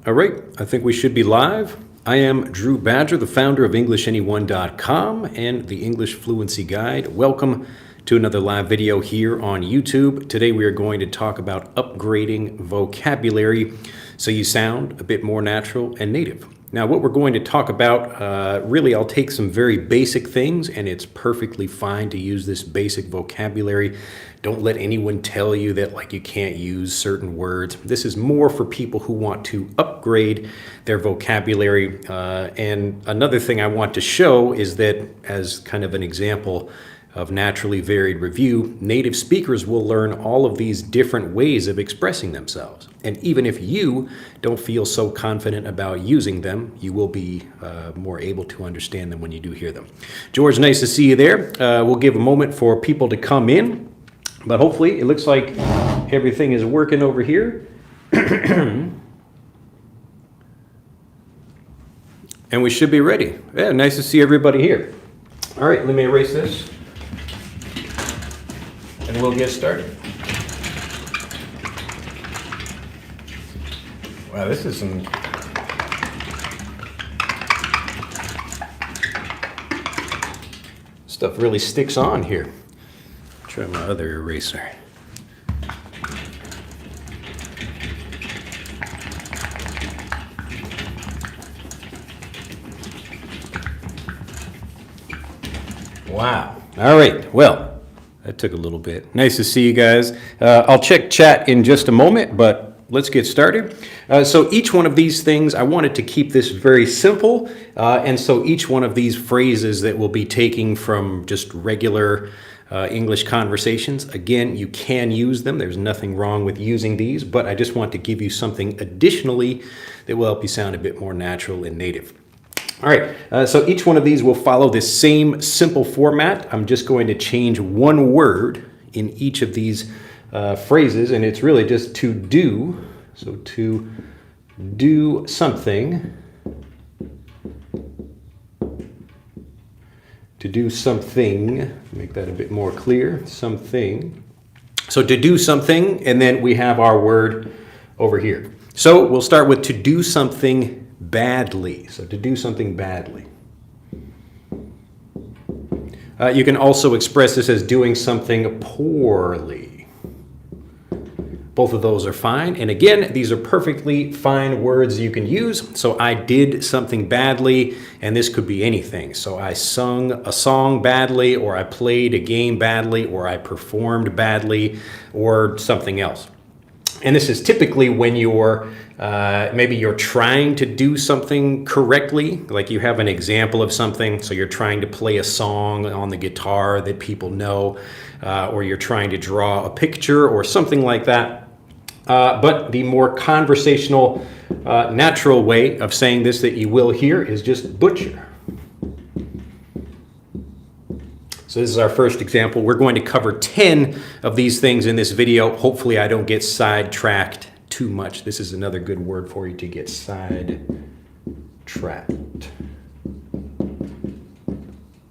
All right, I think we should be live. I am Drew Badger, the founder of EnglishAnyone.com and the English Fluency Guide. Welcome to another live video here on YouTube. Today we are going to talk about upgrading vocabulary so you sound a bit more natural and native. Now what we're going to talk about, really I'll take some very basic things, and it's perfectly fine to use this basic vocabulary. Don't let anyone tell you that you can't use certain words. This is more for people who want to upgrade their vocabulary. And another thing I want to show is that, as kind of an example of naturally varied review, native speakers will learn all of these different ways of expressing themselves. And even if you don't feel so confident about using them, you will be more able to understand them when you do hear them. George, nice to see you there. We'll give a moment for people to come in, but hopefully it looks like everything is working over here. And we should be ready. Yeah, nice to see everybody here. All right, let me erase this, and we'll get started. Wow, this is some stuff really sticks on here. Try my other eraser. Wow. All right. Well, that took a little bit. Nice to see you guys. I'll check chat in just a moment, but let's get started. So each one of these things, I wanted to keep this very simple. And so each one of these phrases that we'll be taking from just regular English conversations, again, you can use them. There's nothing wrong with using these, but I just want to give you something additionally that will help you sound a bit more natural and native. All right, so each one of these will follow this same simple format. I'm just going to change one word in each of these phrases, and it's really just to do. So to do something. To do something. Make that a bit more clear. Something. So to do something, and then we have our word over here. So we'll start with to do something badly. So to do something badly. You can also express this as doing something poorly. Both of those are fine. And again, these are perfectly fine words you can use. So I did something badly, and this could be anything. So I sung a song badly, or I played a game badly, or I performed badly, or something else. And this is typically when you're maybe you're trying to do something correctly, like you have an example of something, so you're trying to play a song on the guitar that people know, or you're trying to draw a picture or something like that. But the more conversational, natural way of saying this that you will hear is just butcher. So this is our first example. We're going to cover 10 of these things in this video. Hopefully I don't get sidetracked too much. This is another good word for you, to get sidetracked.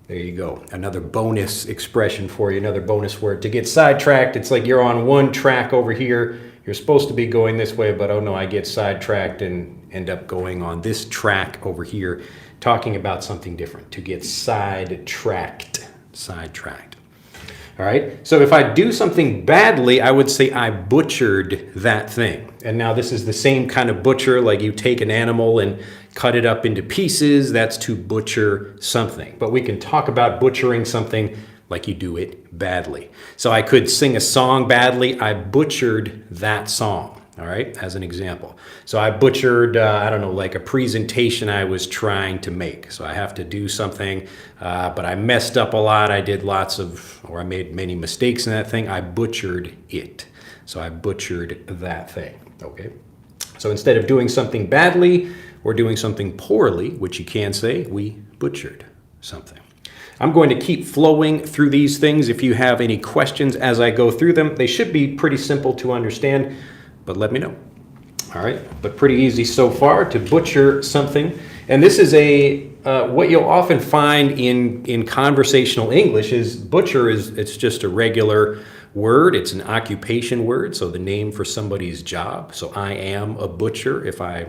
There you go. Another bonus expression for you, another bonus word. To get sidetracked, it's like you're on one track over here. You're supposed to be going this way, but oh no, I get sidetracked and end up going on this track over here, talking about something different. To get sidetracked. Sidetracked. All right. So if I do something badly, I would say I butchered that thing. And now this is the same kind of butcher, like you take an animal and cut it up into pieces. That's to butcher something. But we can talk about butchering something like you do it badly. So I could sing a song badly. I butchered that song. All right, as an example. So I butchered, I don't know, like a presentation I was trying to make. So I have to do something, but I messed up a lot. I did I made many mistakes in that thing. I butchered it. So I butchered that thing, okay? So instead of doing something badly or doing something poorly, which you can say, we butchered something. I'm going to keep flowing through these things. If you have any questions as I go through them, they should be pretty simple to understand, but let me know. All right, but pretty easy so far, to butcher something. And this is what you'll often find in conversational English is butcher it's just a regular word. It's an occupation word, so the name for somebody's job. So I am a butcher if I,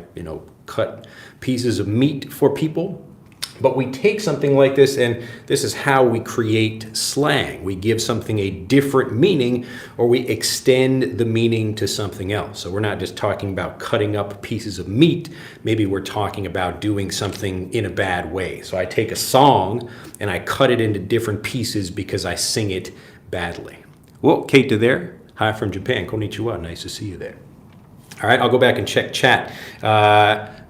cut pieces of meat for people. But we take something like this, and this is how we create slang. We give something a different meaning, or we extend the meaning to something else. So we're not just talking about cutting up pieces of meat. Maybe we're talking about doing something in a bad way. So I take a song and I cut it into different pieces because I sing it badly. Well, Kate there. Hi from Japan. Konnichiwa. Nice to see you there. All right, I'll go back and check chat.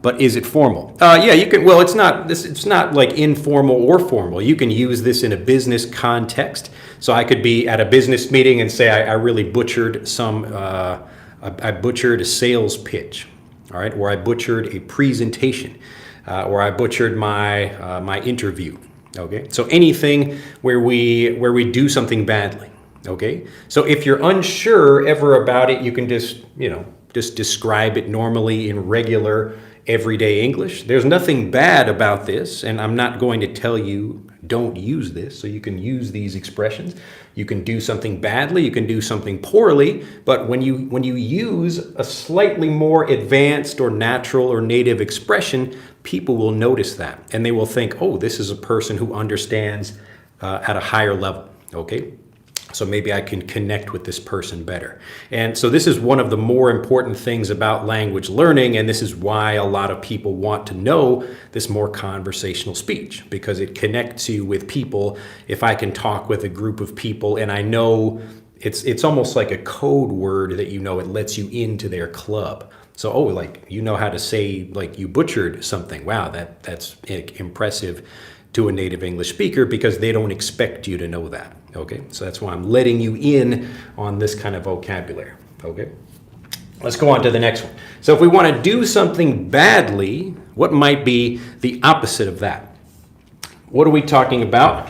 But is it formal? Yeah, you can. Well, it's not like informal or formal. You can use this in a business context. So I could be at a business meeting and say I really butchered I butchered a sales pitch, all right, or I butchered a presentation, or I butchered my interview. Okay, so anything where we do something badly. Okay, so if you're unsure ever about it, you can just describe it normally in regular everyday English. There's nothing bad about this, and I'm not going to tell you don't use this. So you can use these expressions. You can do something badly, you can do something poorly, but when you use a slightly more advanced or natural or native expression, people will notice that, and they will think, oh, this is a person who understands at a higher level. Okay. So maybe I can connect with this person better. And so this is one of the more important things about language learning, and this is why a lot of people want to know this more conversational speech, because it connects you with people. If I can talk with a group of people and I know it's almost like a code word that it lets you into their club. So, how to say, you butchered something. Wow, that's impressive to a native English speaker, because they don't expect you to know that. Okay, so that's why I'm letting you in on this kind of vocabulary. Okay, let's go on to the next one. So if we want to do something badly, what might be the opposite of that? What are we talking about?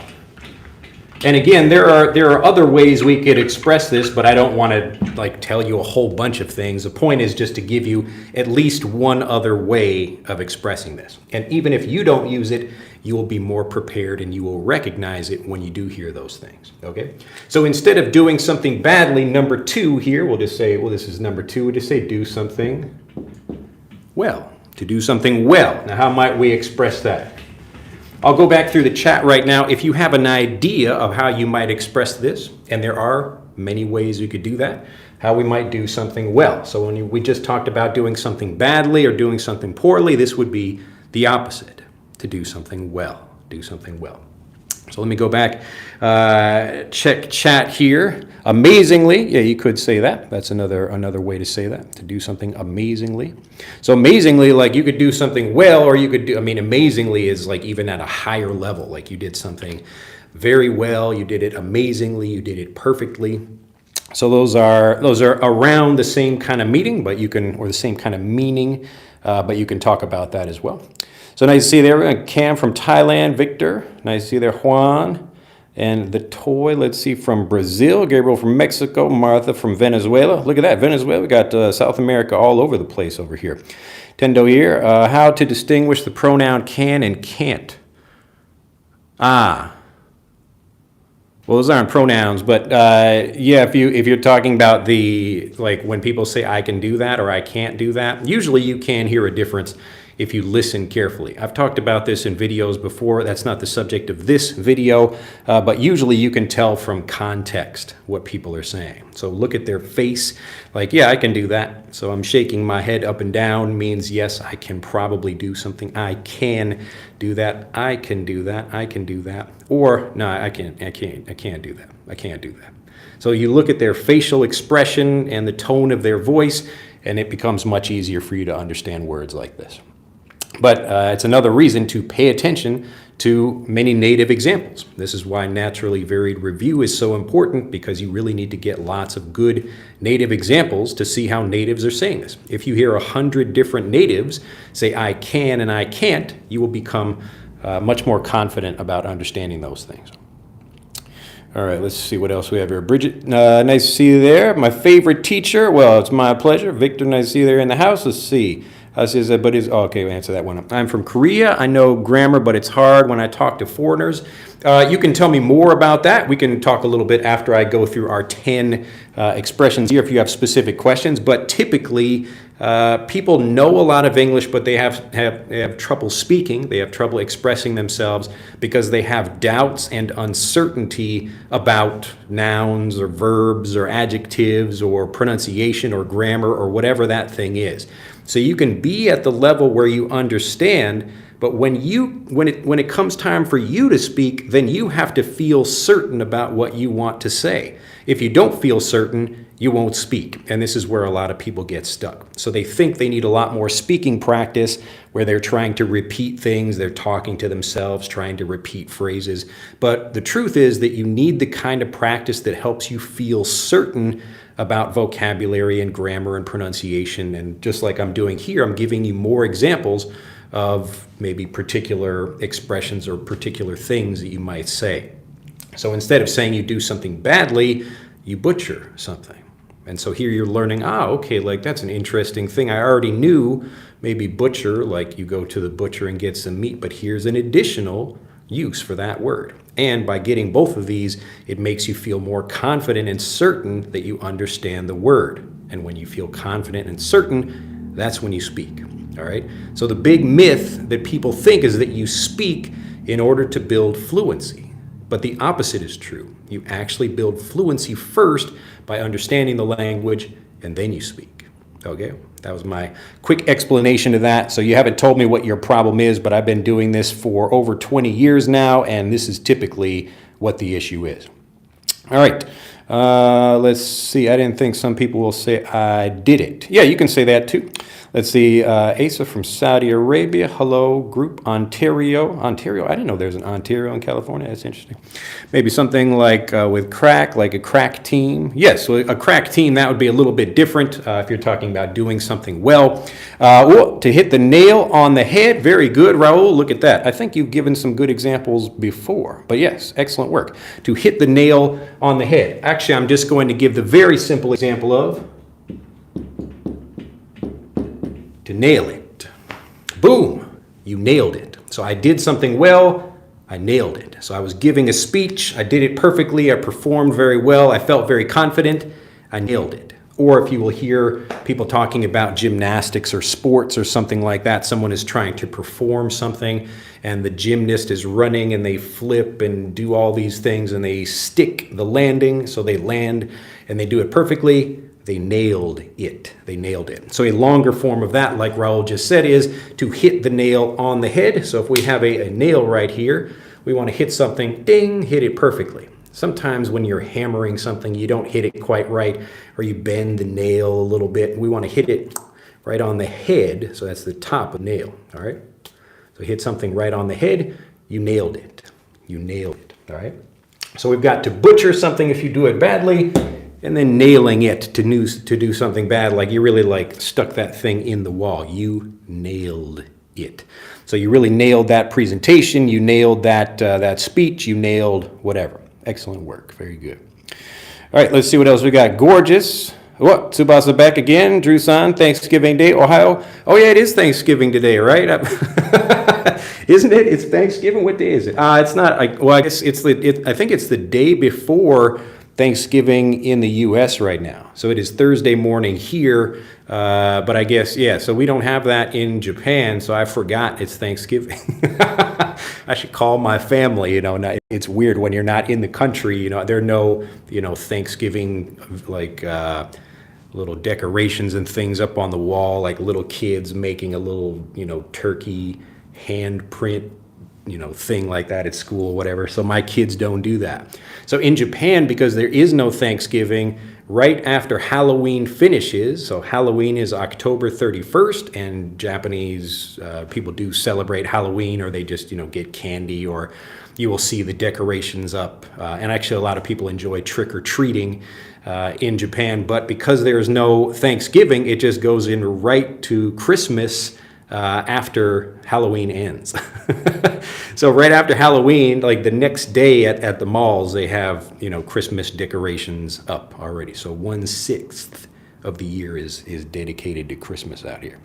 And again, there are other ways we could express this, but I don't want to tell you a whole bunch of things. The point is just to give you at least one other way of expressing this. And even if you don't use it, you will be more prepared and you will recognize it when you do hear those things. Okay? So instead of doing something badly, number 2 here, we'll just say, this is number 2, we'll just say do something well. To do something well. Now, how might we express that? I'll go back through the chat right now. If you have an idea of how you might express this, and there are many ways you could do that, how we might do something well. So when we just talked about doing something badly or doing something poorly, this would be the opposite, to do something well. Do something well. So let me go back, check chat here. Amazingly, yeah, you could say that. That's another way to say that, to do something amazingly. So amazingly, you could do something well, or you could do, amazingly is even at a higher level. You did something very well, you did it amazingly, you did it perfectly. So those are around the same kind of meaning, but you can, or the same kind of meaning, but you can talk about that as well. So nice to see there, Cam from Thailand, Victor, nice to see there, Juan, and the toy, let's see, from Brazil, Gabriel from Mexico, Martha from Venezuela. Look at that, Venezuela, we got South America all over the place over here. Tendo here, how to distinguish the pronoun can and can't. Well, those aren't pronouns, but yeah, if you're talking about the, when people say I can do that or I can't do that, usually you can hear a difference if you listen carefully. I've talked about this in videos before. That's not the subject of this video, but usually you can tell from context what people are saying. So look at their face, yeah, I can do that. So I'm shaking my head up and down means yes, I can probably do something. I can do that. I can do that. I can do that. Or no, I can't do that. I can't do that. So you look at their facial expression and the tone of their voice, and it becomes much easier for you to understand words like this. But it's another reason to pay attention to many native examples. This is why naturally varied review is so important, because you really need to get lots of good native examples to see how natives are saying this. If you hear 100 different natives say I can and I can't, you will become much more confident about understanding those things. All right, let's see what else we have here. Bridget, nice to see you there. My favorite teacher, well, it's my pleasure. Victor, nice to see you there in the house. Let's see. Says, okay, we'll answer that one. I'm from Korea. I know grammar, but it's hard when I talk to foreigners. You can tell me more about that. We can talk a little bit after I go through our 10 expressions here if you have specific questions. But typically, people know a lot of English, but they have trouble speaking. They have trouble expressing themselves because they have doubts and uncertainty about nouns or verbs or adjectives or pronunciation or grammar or whatever that thing is. So you can be at the level where you understand, but when it comes time for you to speak, then you have to feel certain about what you want to say. If you don't feel certain, you won't speak. And this is where a lot of people get stuck. So they think they need a lot more speaking practice where they're trying to repeat things, they're talking to themselves, trying to repeat phrases. But the truth is that you need the kind of practice that helps you feel certain about vocabulary and grammar and pronunciation. And just like I'm doing here, I'm giving you more examples of maybe particular expressions or particular things that you might say. So instead of saying you do something badly, you butcher something. And so here you're learning, okay, like that's an interesting thing. I already knew maybe butcher, like you go to the butcher and get some meat, but here's an additional use for that word. And by getting both of these, it makes you feel more confident and certain that you understand the word. And when you feel confident and certain, that's when you speak. All right. So the big myth that people think is that you speak in order to build fluency. But the opposite is true. You actually build fluency first by understanding the language, and then you speak. Okay? That was my quick explanation of that. So you haven't told me what your problem is, but I've been doing this for over 20 years now, and this is typically what the issue is. All right. Let's see. I didn't think some people will say I did it. Yeah, you can say that too. Let's see. Asa from Saudi Arabia. Hello, group Ontario. Ontario. I didn't know there's an Ontario in California. That's interesting. Maybe something like with crack, like a crack team. Yes, so a crack team, that would be a little bit different if you're talking about doing something well. To hit the nail on the head. Very good, Raul. Look at that. I think you've given some good examples before. But yes, excellent work. To hit the nail on the head. Actually, I'm just going to give the very simple example of to nail it. Boom, you nailed it. So I did something well, I nailed it. So I was giving a speech, I did it perfectly, I performed very well, I felt very confident, I nailed it. Or if you will hear people talking about gymnastics or sports or something like that, someone is trying to perform something and the gymnast is running and they flip and do all these things and they stick the landing, so they land and they do it perfectly. They nailed it. They nailed it. So a longer form of that, like Raul just said, is to hit the nail on the head. So if we have a nail right here, we want to hit something, ding, hit it perfectly. Sometimes when you're hammering something, you don't hit it quite right, or you bend the nail a little bit. We want to hit it right on the head, so that's the top of the nail, all right? So hit something right on the head, you nailed it. You nailed it, all right? So we've got to butcher something if you do it badly, and then nailing it to do something bad, like you really like stuck that thing in the wall. You nailed it. So you really nailed that presentation, you nailed that speech, you nailed whatever. Excellent work. Very good. All right, let's see what else we got. Gorgeous. What? Tsubasa back again. Drew-san, Thanksgiving Day, Ohio. Oh, yeah, it is Thanksgiving today, right? Isn't it? It's Thanksgiving. What day is it? It's not. I guess I think it's the day before Thanksgiving in the U.S. right now. So it is Thursday morning here, but I guess, yeah, so we don't have that in Japan, so I forgot it's Thanksgiving. I should call my family, it's weird when you're not in the country, there are no, Thanksgiving, like little decorations and things up on the wall, like little kids making a little, turkey handprint thing like that at school or whatever. So my kids don't do that. So in Japan, because there is no Thanksgiving, right after Halloween finishes, so Halloween is October 31st, and Japanese people do celebrate Halloween, or they just, get candy, or you will see the decorations up. And actually a lot of people enjoy trick-or-treating in Japan, but because there's no Thanksgiving, it just goes in right to Christmas after Halloween ends. So right after Halloween, like the next day at the malls, they have, Christmas decorations up already. So 1/6 of the year is dedicated to Christmas out here.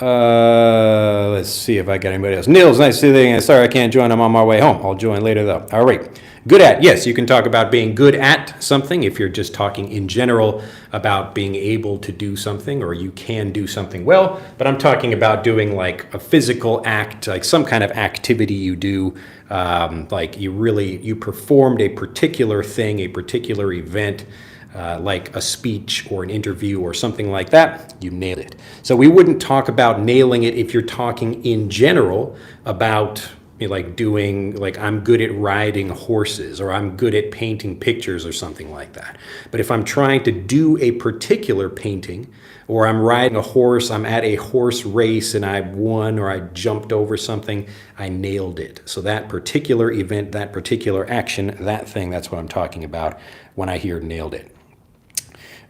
Let's see if I got anybody else. Nils, nice to see you. Sorry I can't join. I'm on my way home. I'll join later though. All right. Good at. Yes, you can talk about being good at something if you're just talking in general about being able to do something or you can do something well. But I'm talking about doing like a physical act, like some kind of activity you do. Like you performed a particular thing, a particular event. Like a speech or an interview or something like that, you nailed it. So we wouldn't talk about nailing it if you're talking in general about like doing, like I'm good at riding horses or I'm good at painting pictures or something like that. But if I'm trying to do a particular painting or I'm riding a horse, I'm at a horse race and I won or I jumped over something, I nailed it. So that particular event, that particular action, that thing, that's what I'm talking about when I hear nailed it.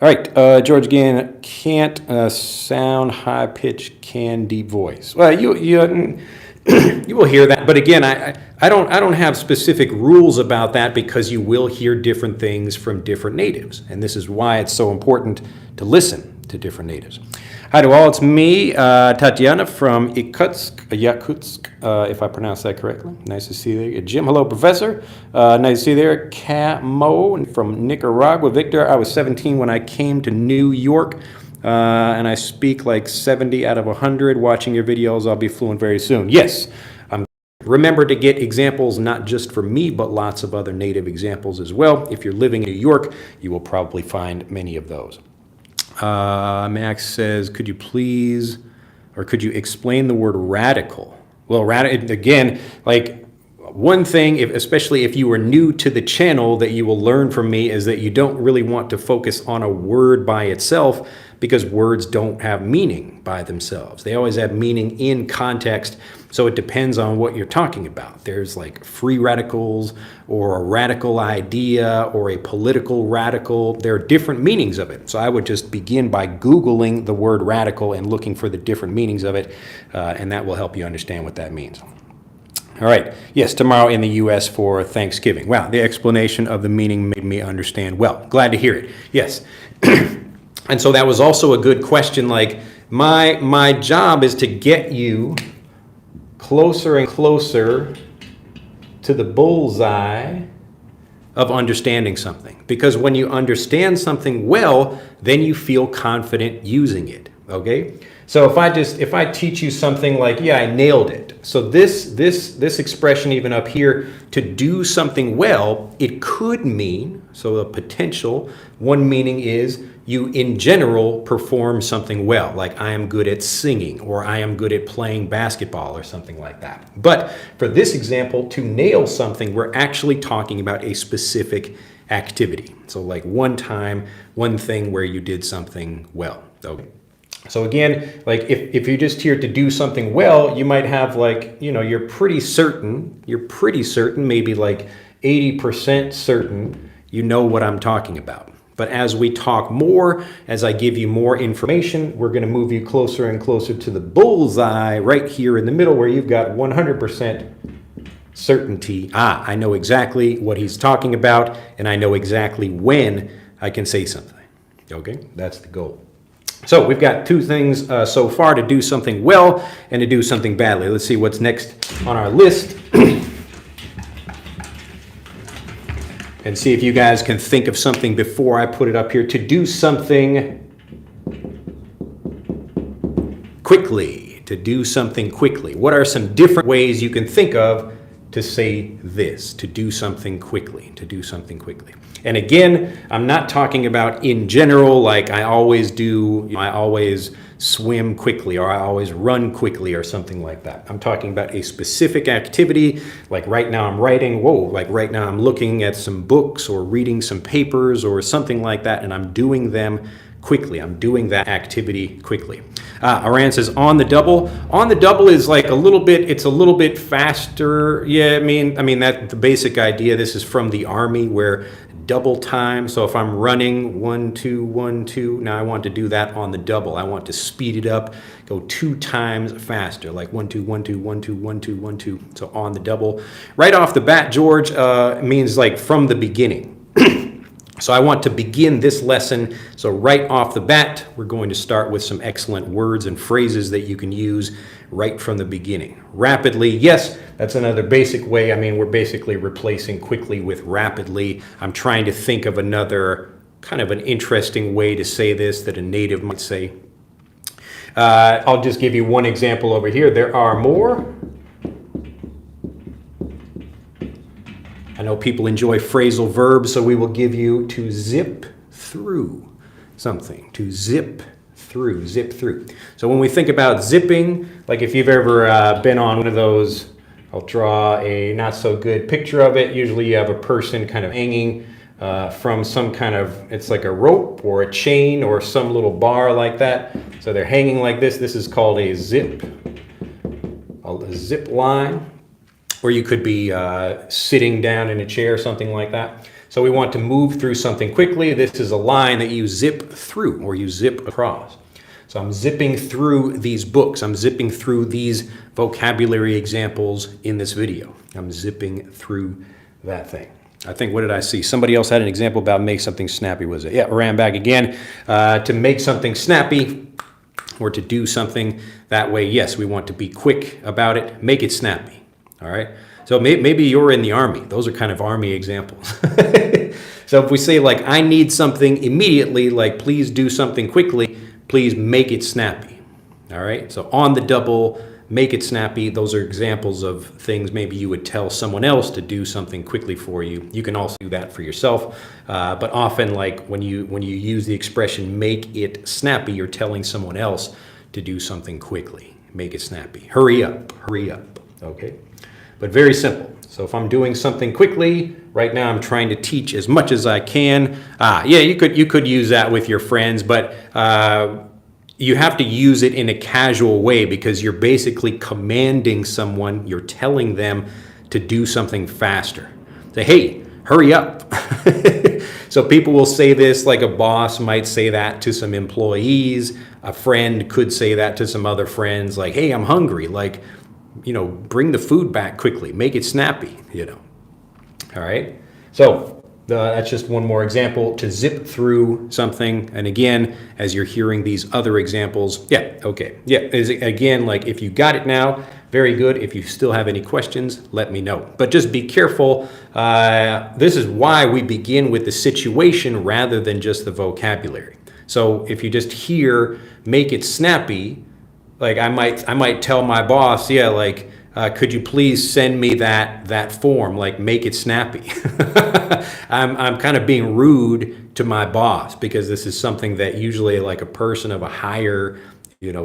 All right, George again, can't sound high pitch, can deep voice. Well, you will hear that, but again, I don't have specific rules about that because you will hear different things from different natives, and this is why it's so important to listen to different natives. Hi to all, it's me, Tatiana from Yakutsk, if I pronounced that correctly. Nice to see you there. Jim, hello, Professor. Nice to see you there. Camo from Nicaragua. Victor, I was 17 when I came to New York, and I speak like 70 out of 100. Watching your videos, I'll be fluent very soon. Yes. Remember to get examples not just from me, but lots of other native examples as well. If you're living in New York, you will probably find many of those. Max says, could you please, or could you explain the word radical? Well, again, like one thing, especially if you are new to the channel, that you will learn from me is that you don't really want to focus on a word by itself because words don't have meaning by themselves. They always have meaning in context. So it depends on what you're talking about. There's like free radicals or a radical idea or a political radical. There are different meanings of it. So I would just begin by Googling the word radical and looking for the different meanings of it. And that will help you understand what that means. All right. Yes, tomorrow in the U.S. for Thanksgiving. Wow, the explanation of the meaning made me understand well. Glad to hear it. Yes. And so that was also a good question. Like my job is to get you closer and closer to the bullseye of understanding something. Because when you understand something well, then you feel confident using it, okay? So if I teach you something like, yeah, I nailed it. So this expression even up here, to do something well, it could mean, so the potential, one meaning is you in general perform something well, like I am good at singing or I am good at playing basketball or something like that. But for this example, to nail something, we're actually talking about a specific activity. So like one time, one thing where you did something well. Okay. So again, like if you're just here to do something well, you might have like, you're pretty certain, maybe like 80% certain you know what I'm talking about. But as we talk more, as I give you more information, we're going to move you closer and closer to the bullseye right here in the middle where you've got 100% certainty. I know exactly what he's talking about, and I know exactly when I can say something. Okay, that's the goal. So we've got two things so far: to do something well and to do something badly. Let's see what's next on our list. And see if you guys can think of something before I put it up here. To do something quickly. To do something quickly. What are some different ways you can think of to say this? To do something quickly. To do something quickly. And again, I'm not talking about in general, like I always do, I always swim quickly or I always run quickly or something like that. I'm talking about a specific activity, like right now I'm writing, like right now I'm looking at some books or reading some papers or something like that, and I'm doing them quickly. I'm doing that activity quickly. Aran says on the double. On the double is like it's a little bit faster. Yeah, I mean that's the basic idea. This is from the Army where double time. So if I'm running 1, 2, 1, 2, now I want to do that on the double. I want to speed it up, go 2 times faster, like 1, 2, 1, 2, 1, 2, 1, 2, 1, 2. So on the double. Right off the bat, George, means like from the beginning. So I want to begin this lesson. So right off the bat, we're going to start with some excellent words and phrases that you can use right from the beginning. Rapidly, yes, that's another basic way. I mean, we're basically replacing quickly with rapidly. I'm trying to think of another kind of an interesting way to say this that a native might say. I'll just give you one example over here. There are more. I know people enjoy phrasal verbs, so we will give you to zip through something, to zip through. So when we think about zipping, like if you've ever been on one of those, I'll draw a not so good picture of it. Usually you have a person kind of hanging from some kind of, it's like a rope or a chain or some little bar like that. So they're hanging like this. This is called a zip line. Or you could be sitting down in a chair, something like that. So we want to move through something quickly. This is a line that you zip through or you zip across. So I'm zipping through these books. I'm zipping through these vocabulary examples in this video. I'm zipping through that thing. I think, what did I see? Somebody else had an example about make something snappy, was it? Yeah, ran back again. To make something snappy or to do something that way, yes, we want to be quick about it. Make it snappy. All right, so maybe you're in the Army. Those are kind of Army examples. So if we say like, I need something immediately, like please do something quickly, please make it snappy. All right, so on the double, make it snappy. Those are examples of things maybe you would tell someone else to do something quickly for you. You can also do that for yourself. But often like when you use the expression make it snappy, you're telling someone else to do something quickly. Make it snappy. Hurry up, okay? But very simple. So if I'm doing something quickly, right now I'm trying to teach as much as I can. Yeah, you could use that with your friends, but you have to use it in a casual way because you're basically commanding someone, you're telling them to do something faster. Say, hey, hurry up. So people will say this, like a boss might say that to some employees. A friend could say that to some other friends, like, hey, I'm hungry. Like, bring the food back quickly, make it snappy, All right. So that's just one more example to zip through something. And again, as you're hearing these other examples, yeah, okay. Yeah, again, like if you got it now, very good. If you still have any questions, let me know. But just be careful. This is why we begin with the situation rather than just the vocabulary. So if you just hear, make it snappy, like I might tell my boss, yeah, like, could you please send me that form, like make it snappy. I'm kind of being rude to my boss because this is something that usually like a person of a higher,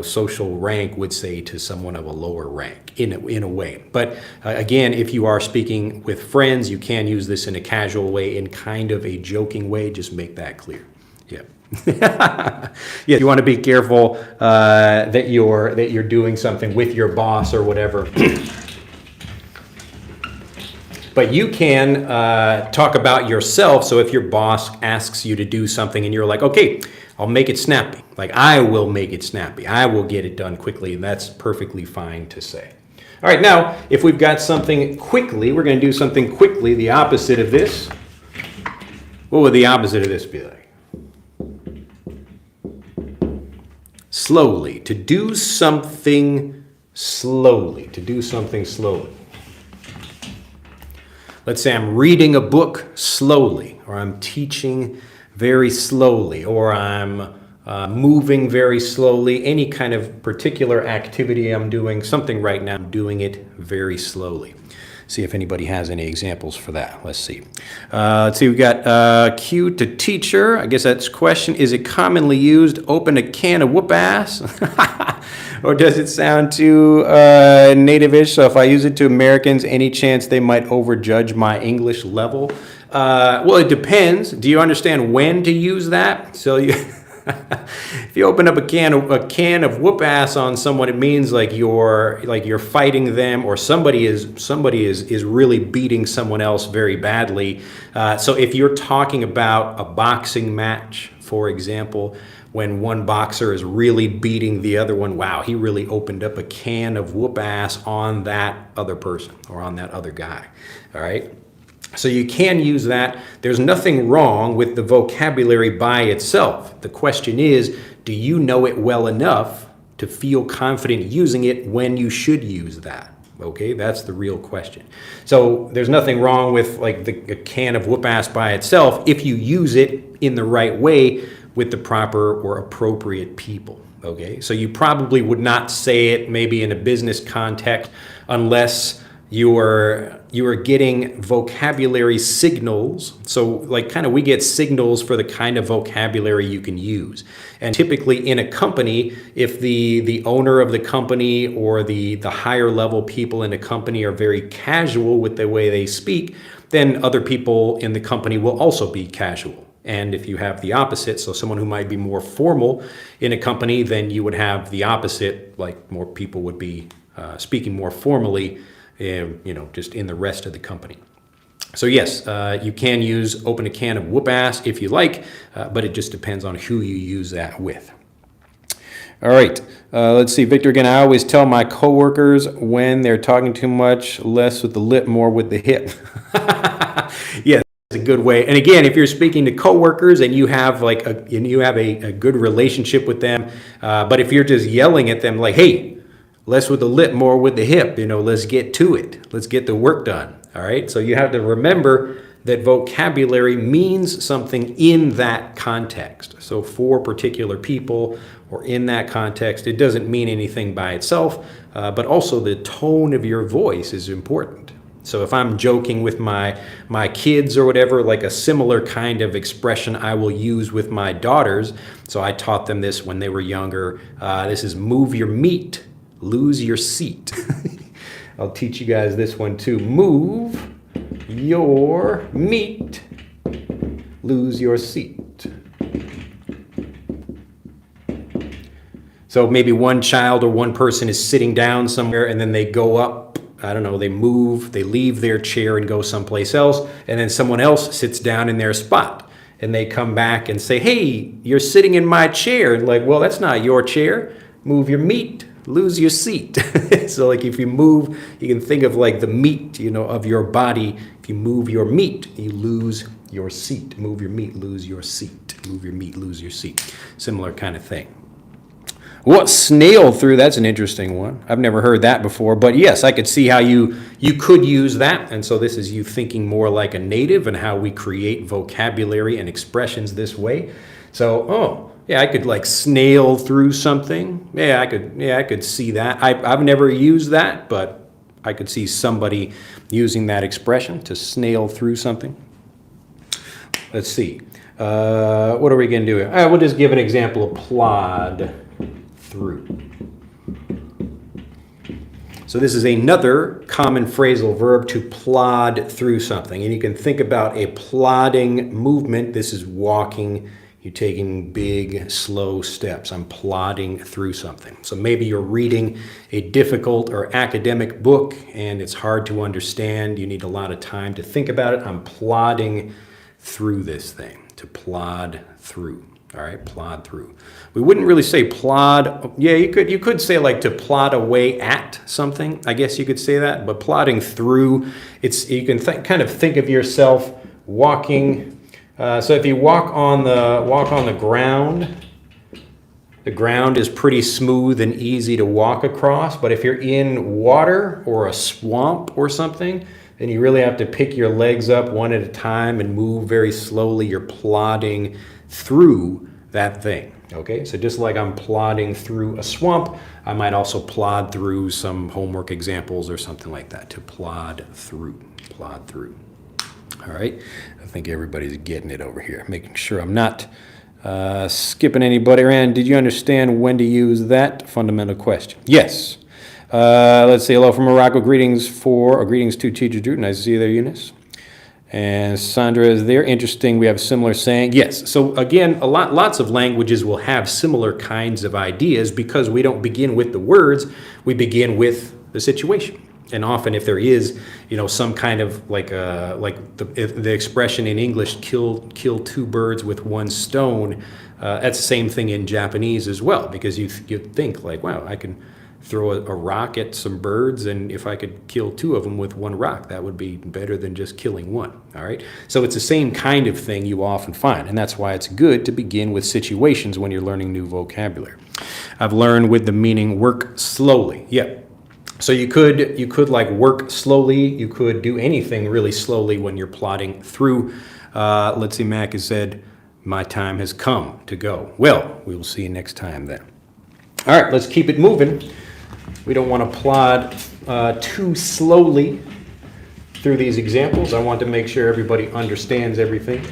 social rank would say to someone of a lower rank in a way. But again, if you are speaking with friends, you can use this in a casual way, in kind of a joking way. Just make that clear. Yeah. Yeah, you want to be careful that you're doing something with your boss or whatever. But you can talk about yourself. So if your boss asks you to do something and you're like, okay, I'll make it snappy. Like I will make it snappy. I will get it done quickly. And that's perfectly fine to say. All right, now if we've got something quickly, we're going to do something quickly. The opposite of this. What would the opposite of this be like? Slowly, to do something slowly, Let's say I'm reading a book slowly, or I'm teaching very slowly, or I'm moving very slowly. Any kind of particular activity I'm doing, something right now, I'm doing it very slowly. See if anybody has any examples for that. Let's see. We've got cue to teacher. I guess that's question. Is it commonly used? Open a can of whoop ass? Or does it sound too native-ish? So if I use it to Americans, any chance they might overjudge my English level? Well, it depends. Do you understand when to use that? So if you open up a can of whoop ass on someone, it means like you're fighting them, or somebody is really beating someone else very badly. So if you're talking about a boxing match, for example, when one boxer is really beating the other one, wow, he really opened up a can of whoop ass on that other person or on that other guy. All right. So you can use that. There's nothing wrong with the vocabulary by itself. The question is, do you know it well enough to feel confident using it when you should use that? Okay, that's the real question. So there's nothing wrong with like a can of whoop-ass by itself if you use it in the right way with the proper or appropriate people. Okay, so you probably would not say it maybe in a business context unless you are getting vocabulary signals. So like kind of we get signals for the kind of vocabulary you can use. And typically in a company, if the owner of the company or the higher level people in the company are very casual with the way they speak, then other people in the company will also be casual. And if you have the opposite, so someone who might be more formal in a company, then you would have the opposite, like more people would be speaking more formally, just in the rest of the company. So yes, you can open a can of whoop-ass if you like, but it just depends on who you use that with. All right, let's see, Victor again. I always tell my coworkers when they're talking too much, less with the lip, more with the hip. Yes. A good way. And again, if you're speaking to coworkers and you have a good relationship with them, but if you're just yelling at them like, hey, less with the lip, more with the hip, let's get to it. Let's get the work done. All right. So you have to remember that vocabulary means something in that context. So for particular people or in that context, it doesn't mean anything by itself, but also the tone of your voice is important. So if I'm joking with my kids or whatever, like a similar kind of expression I will use with my daughters. So I taught them this when they were younger. This is move your meat, lose your seat. I'll teach you guys this one too. Move your meat, lose your seat. So maybe one child or one person is sitting down somewhere and then they go up. I don't know, they move, they leave their chair and go someplace else, and then someone else sits down in their spot, and they come back and say, hey, you're sitting in my chair. And like, well, that's not your chair. Move your meat, lose your seat. So like if you move, you can think of like the meat, of your body. If you move your meat, you lose your seat. Move your meat, lose your seat. Move your meat, lose your seat. Similar kind of thing. What snail through? That's an interesting one. I've never heard that before, but yes, I could see how you could use that. And so this is you thinking more like a native and how we create vocabulary and expressions this way. So, I could like snail through something. I could see that. I've never used that, but I could see somebody using that expression to snail through something. Let's see. What are we going to do? We'll just give an example of plod through. So this is another common phrasal verb, to plod through something. And you can think about a plodding movement. This is walking. You're taking big, slow steps. I'm plodding through something. So maybe you're reading a difficult or academic book and it's hard to understand. You need a lot of time to think about it. I'm plodding through this thing, to plod through. All right, plod through. We wouldn't really say plod. Yeah, you could say like to plod away at something. I guess you could say that. But plodding through, you can kind of think of yourself walking. So if you walk on the ground, the ground is pretty smooth and easy to walk across. But if you're in water or a swamp or something, then you really have to pick your legs up one at a time and move very slowly. You're plodding through that thing. Okay, so just like I'm plodding through a swamp, I might also plod through some homework examples or something like that. To plod through. All right, I think everybody's getting it over here, making sure I'm not skipping anybody around. Did you understand when to use that? Fundamental question. Yes. Let's say hello from Morocco. Greetings to Teacher Drew. Nice to see you there, Eunice. And Sandra is there. Interesting. We have a similar saying. Yes. So again, lots of languages will have similar kinds of ideas because we don't begin with the words. We begin with the situation. And often, if there is, some kind of like the expression in English, kill two birds with one stone. That's the same thing in Japanese as well, because you think like, wow, I can throw a rock at some birds, and if I could kill 2 of them with 1 rock, that would be better than just killing 1. All right. So it's the same kind of thing you often find, and that's why it's good to begin with situations when you're learning new vocabulary. I've learned with the meaning work slowly. Yeah. So you could like work slowly. You could do anything really slowly when you're plodding through. Let's see, Mac has said, my time has come to go. Well, we will see you next time then. All right, let's keep it moving. We don't want to plod too slowly through these examples. I want to make sure everybody understands everything.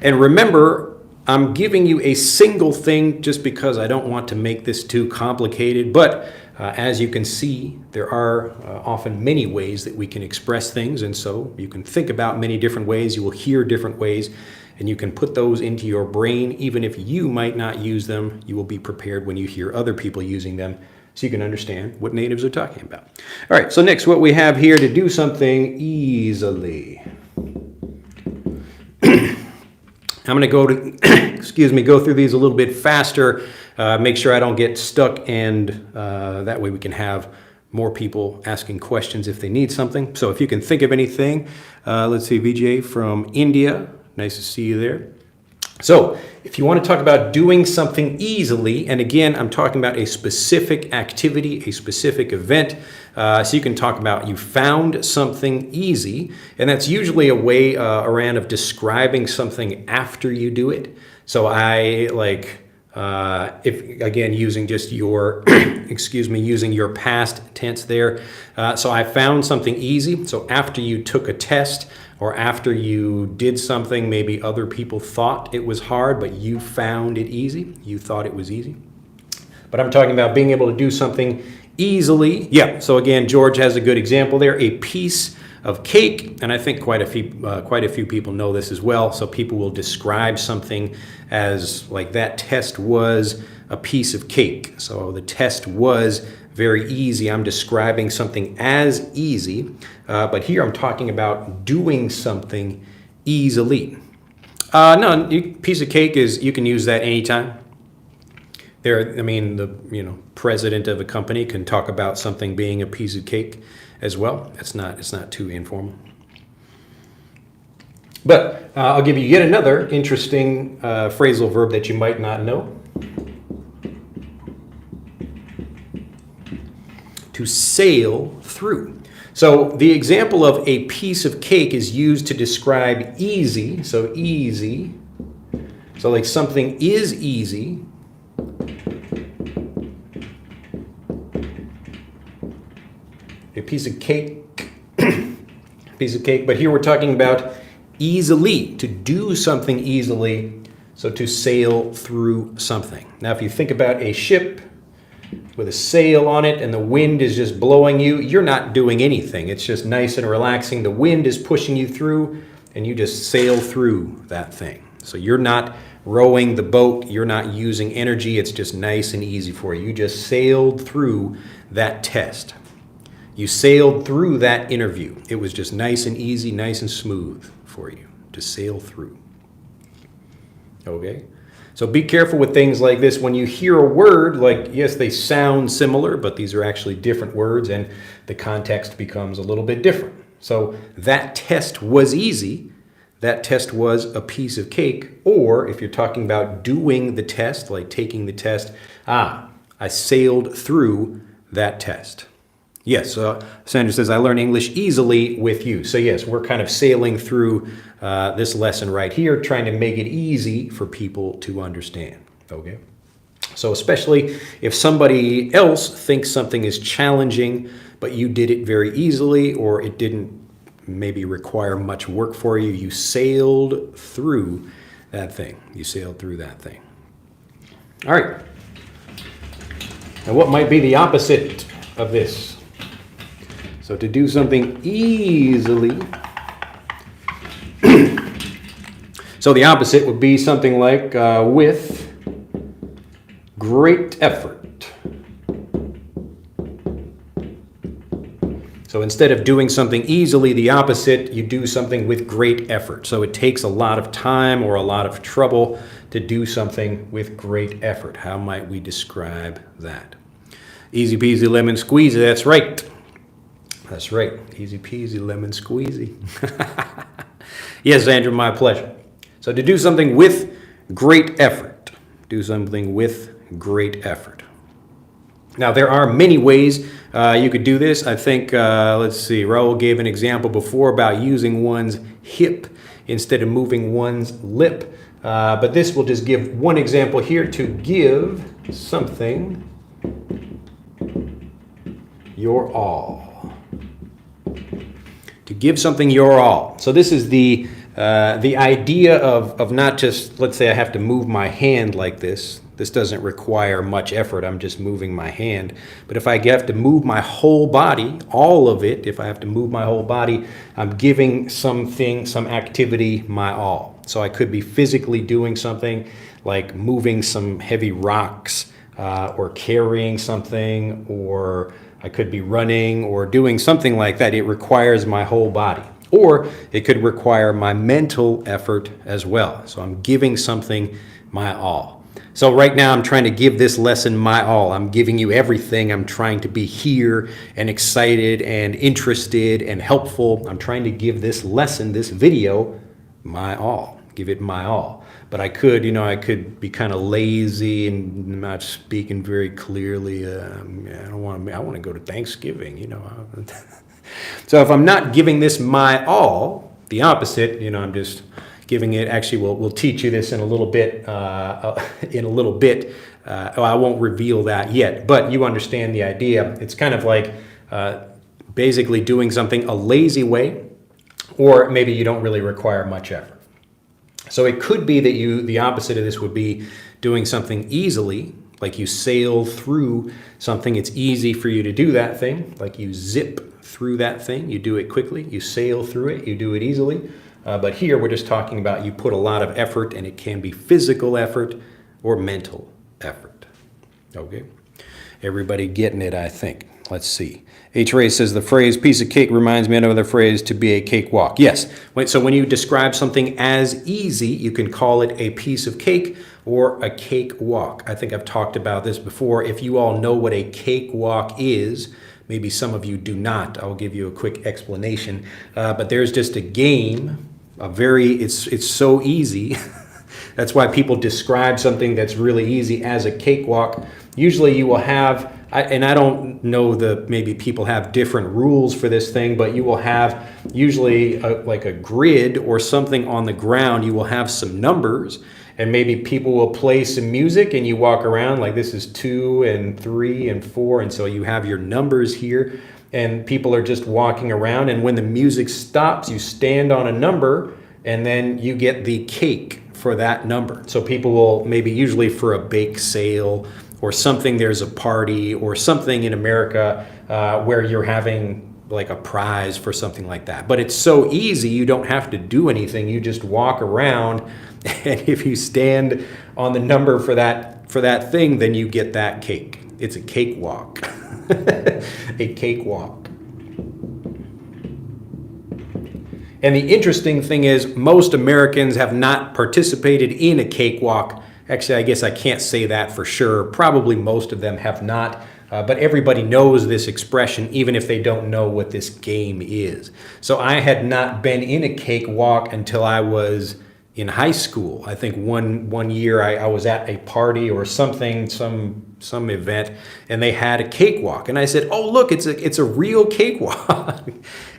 And remember, I'm giving you a single thing just because I don't want to make this too complicated, but as you can see, there are often many ways that we can express things, and so you can think about many different ways, you will hear different ways, and you can put those into your brain. Even if you might not use them, you will be prepared when you hear other people using them, so you can understand what natives are talking about. All right, so next, what we have here, to do something easily. I'm going to go to, go through these a little bit faster, make sure I don't get stuck, and that way we can have more people asking questions if they need something. So if you can think of anything, let's see, Vijay from India, nice to see you there. So if you want to talk about doing something easily, and again, I'm talking about a specific activity, a specific event, so you can talk about you found something easy, and that's usually a way around of describing something after you do it. So I like, if again, using just your, using your past tense there. So I found something easy. So after you took a test, or after you did something, maybe other people thought it was hard, but you found it easy. You thought it was easy. But I'm talking about being able to do something easily. Yeah, so again, George has a good example there, a piece of cake, and I think quite a few people know this as well. So people will describe something as like, that test was a piece of cake. So the test was very easy. I'm describing something as easy, but here I'm talking about doing something easily. No, piece of cake is, you can use that anytime. The president of a company can talk about something being a piece of cake as well. It's not too informal. But I'll give you yet another interesting phrasal verb that you might not know. To sail through. So the example of a piece of cake is used to describe easy. So easy. So like something is easy. A piece of cake. Piece of cake. But here we're talking about easily. To do something easily. So to sail through something. Now if you think about a ship with a sail on it and the wind is just blowing you, you're not doing anything. It's just nice and relaxing. The wind is pushing you through and you just sail through that thing. So you're not rowing the boat. You're not using energy. It's just nice and easy for you. You just sailed through that test. You sailed through that interview. It was just nice and easy, nice and smooth for you to sail through. Okay? So be careful with things like this. When you hear a word, like, yes, they sound similar, but these are actually different words, and the context becomes a little bit different. So that test was easy. That test was a piece of cake. Or if you're talking about doing the test, like taking the test, I sailed through that test. Yes, Sandra says, I learn English easily with you. So yes, we're kind of sailing through this lesson right here, trying to make it easy for people to understand, okay? So especially if somebody else thinks something is challenging, but you did it very easily, or it didn't maybe require much work for you, you sailed through that thing. You sailed through that thing. All right. Now what might be the opposite of this? So to do something easily, so the opposite would be something like with great effort. So instead of doing something easily, the opposite, you do something with great effort. So it takes a lot of time or a lot of trouble to do something with great effort. How might we describe that? Easy peasy lemon squeezy. That's right. That's right. Easy peasy lemon squeezy. Yes, Andrew, my pleasure. So to do something with great effort. Do something with great effort. Now, there are many ways you could do this. I think, let's see, Raul gave an example before about using one's hip instead of moving one's lip. But this will just give one example here: to give something your all. To give something your all. So this is the idea of not just, let's say I have to move my hand like this. This doesn't require much effort. I'm just moving my hand. But if I have to move my whole body, all of it, if I have to move my whole body, I'm giving something, some activity, my all. So I could be physically doing something like moving some heavy rocks or carrying something, or I could be running or doing something like that. It requires my whole body. Or it could require my mental effort as well. So I'm giving something my all. So right now I'm trying to give this lesson my all. I'm giving you everything. I'm trying to be here and excited and interested and helpful. I'm trying to give this lesson, this video, my all. Give it my all. But I could, I could be kind of lazy and not speaking very clearly. I want to go to Thanksgiving, So if I'm not giving this my all, the opposite, I'm just giving it. Actually, we'll teach you this in a little bit. I won't reveal that yet, but you understand the idea. It's kind of like basically doing something a lazy way, or maybe you don't really require much effort. So it could be that the opposite of this would be doing something easily, like you sail through something. It's easy for you to do that thing, like you zip through that thing. You do it quickly. You sail through it. You do it easily. But here we're just talking about you put a lot of effort, and it can be physical effort or mental effort. Okay? Everybody getting it, I think. Let's see. H. Ray says the phrase piece of cake reminds me of another phrase, to be a cakewalk. Yes. So when you describe something as easy, you can call it a piece of cake or a cakewalk. I think I've talked about this before. If you all know what a cakewalk is, maybe some of you do not. I'll give you a quick explanation. But there's just a game. It's so easy. That's why people describe something that's really easy as a cakewalk. Usually you will have, and I don't know, maybe people have different rules for this thing, but you will have usually like a grid or something on the ground. You will have some numbers, and maybe people will play some music, and you walk around like this is 2 and 3 and 4, and so you have your numbers here. And people are just walking around, and when the music stops, you stand on a number, and then you get the cake for that number. So people will maybe usually for a bake sale or something, there's a party or something in America where you're having like a prize for something like that. But it's so easy, you don't have to do anything. You just walk around, and if you stand on the number for that thing, then you get that cake. It's a cakewalk. A cakewalk. And the interesting thing is most Americans have not participated in a cakewalk. Actually, I guess I can't say that for sure. Probably most of them have not. But everybody knows this expression, even if they don't know what this game is. So I had not been in a cakewalk until I was in high school. I think one year I was at a party or something, some event, and they had a cakewalk, and I said, "Oh, look, it's a real cakewalk."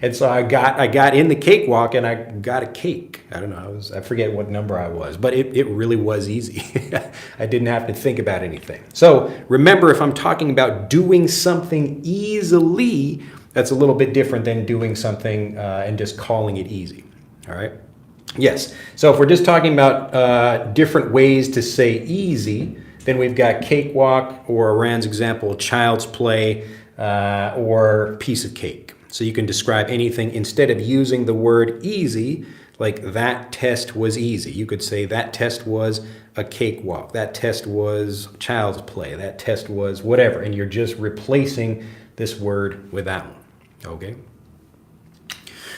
And so I got in the cakewalk, and I got a cake. I don't know, I forget what number I was, but it really was easy. I didn't have to think about anything. So remember, if I'm talking about doing something easily, that's a little bit different than doing something and just calling it easy. All right. Yes. So if we're just talking about different ways to say easy, then we've got cakewalk, or Rand's example, child's play, or piece of cake. So you can describe anything instead of using the word easy, like that test was easy. You could say that test was a cakewalk. That test was child's play. That test was whatever. And you're just replacing this word with that one. Okay.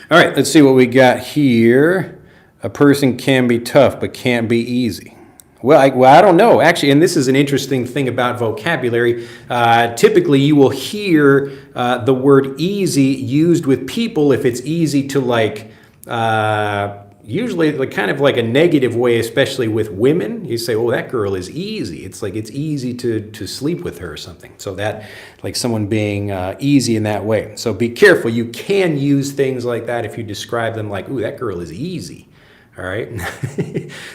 All right. Let's see what we got here. A person can be tough, but can't be easy. Well, I don't know, actually, and this is an interesting thing about vocabulary. Typically, you will hear the word easy used with people if it's easy to like, usually like kind of like a negative way, especially with women. You say, oh, that girl is easy. It's like it's easy to sleep with her or something. So that, like someone being easy in that way. So be careful. You can use things like that if you describe them like, ooh, that girl is easy. All right.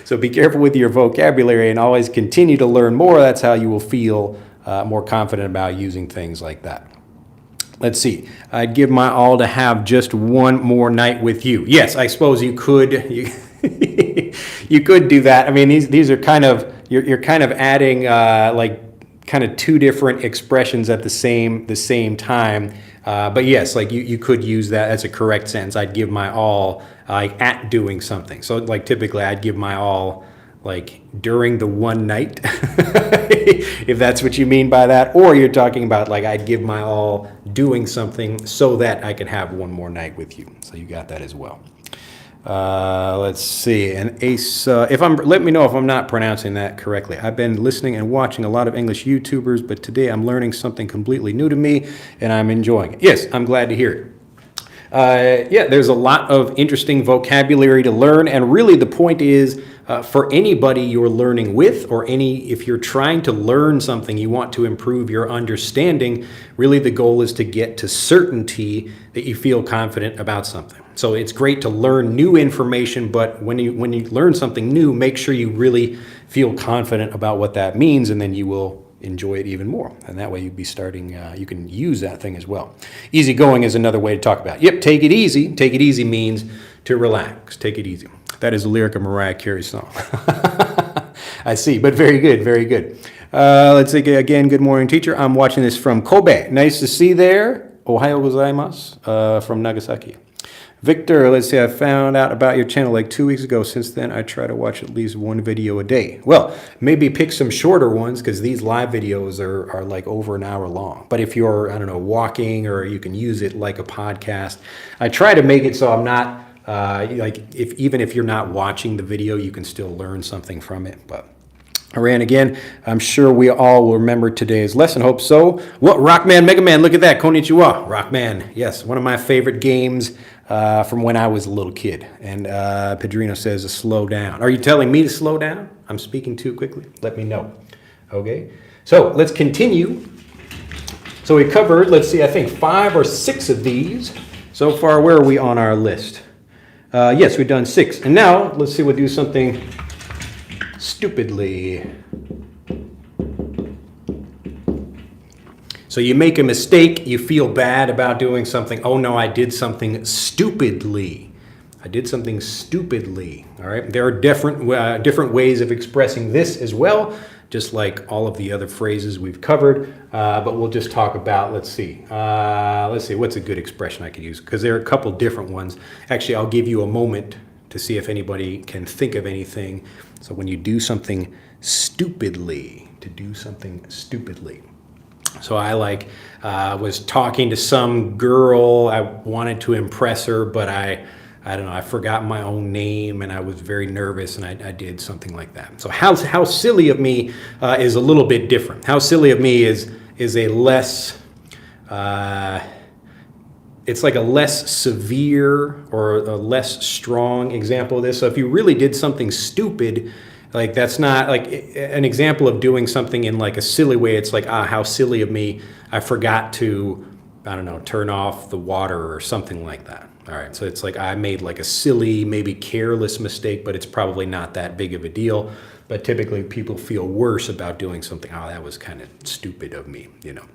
So be careful with your vocabulary and always continue to learn more. That's how you will feel more confident about using things like that. Let's see. I'd give my all to have just one more night with you. Yes, I suppose you could. You could do that. I mean, these are kind of, you're kind of adding like kind of two different expressions at the same time. But yes, like you could use that as a correct sentence. I'd give my all at doing something. So like typically I'd give my all like during the one night, if that's what you mean by that. Or you're talking about like I'd give my all doing something so that I could have one more night with you. So you got that as well. Let's see. And Ace, let me know if I'm not pronouncing that correctly. I've been listening and watching a lot of English YouTubers, but today I'm learning something completely new to me and I'm enjoying it. Yes, I'm glad to hear it. Yeah, there's a lot of interesting vocabulary to learn, and really the point is for anybody you're learning with, or if you're trying to learn something, you want to improve your understanding, really the goal is to get to certainty that you feel confident about something. So it's great to learn new information, but when you learn something new, make sure you really feel confident about what that means, and then you will enjoy it even more. And that way you'd be starting, you can use that thing as well. Easygoing is another way to talk about it. Yep, take it easy. Take it easy means to relax. Take it easy. That is the lyric of Mariah Carey's song. I see, but very good, very good. Let's see again, good morning, teacher. I'm watching this from Kobe. Nice to see there. Ohayo gozaimasu from Nagasaki. Victor, let's see, I found out about your channel like 2 weeks ago. Since then, I try to watch at least one video a day. Well, maybe pick some shorter ones because these live videos are like over an hour long. But if you're, I don't know, walking, or you can use it like a podcast. I try to make it so I'm not, even if you're not watching the video, you can still learn something from it. But Iran again, I'm sure we all will remember today's lesson. Hope so. What, Rockman, Mega Man, look at that. Konnichiwa. Rockman, yes, one of my favorite games from when I was a little kid. And Pedrino says to slow down. Are you telling me to slow down? I'm speaking too quickly. Let me know. Okay, so let's continue. So we covered, let's see, I think 5 or 6 of these. So far, where are we on our list? Yes, we've done 6. And now, let's see, we'll do something stupidly. So you make a mistake, you feel bad about doing something. Oh no, I did something stupidly. I did something stupidly. All right. There are different ways of expressing this as well, just like all of the other phrases we've covered. But we'll just talk about. Let's see. What's a good expression I could use? Because there are a couple different ones. Actually, I'll give you a moment to see if anybody can think of anything. So when you do something stupidly, to do something stupidly. So I was talking to some girl. I wanted to impress her, but I don't know, I forgot my own name and I was very nervous and I did something like that. So how silly of me is a little bit different. How silly of me is a less, it's like a less severe or a less strong example of this. So if you really did something stupid, like that's not like an example of doing something in like a silly way. It's like, how silly of me. I forgot to, I don't know, turn off the water or something like that. All right. So it's like I made like a silly, maybe careless mistake, but it's probably not that big of a deal. But typically people feel worse about doing something. Oh, that was kind of stupid of me, you know.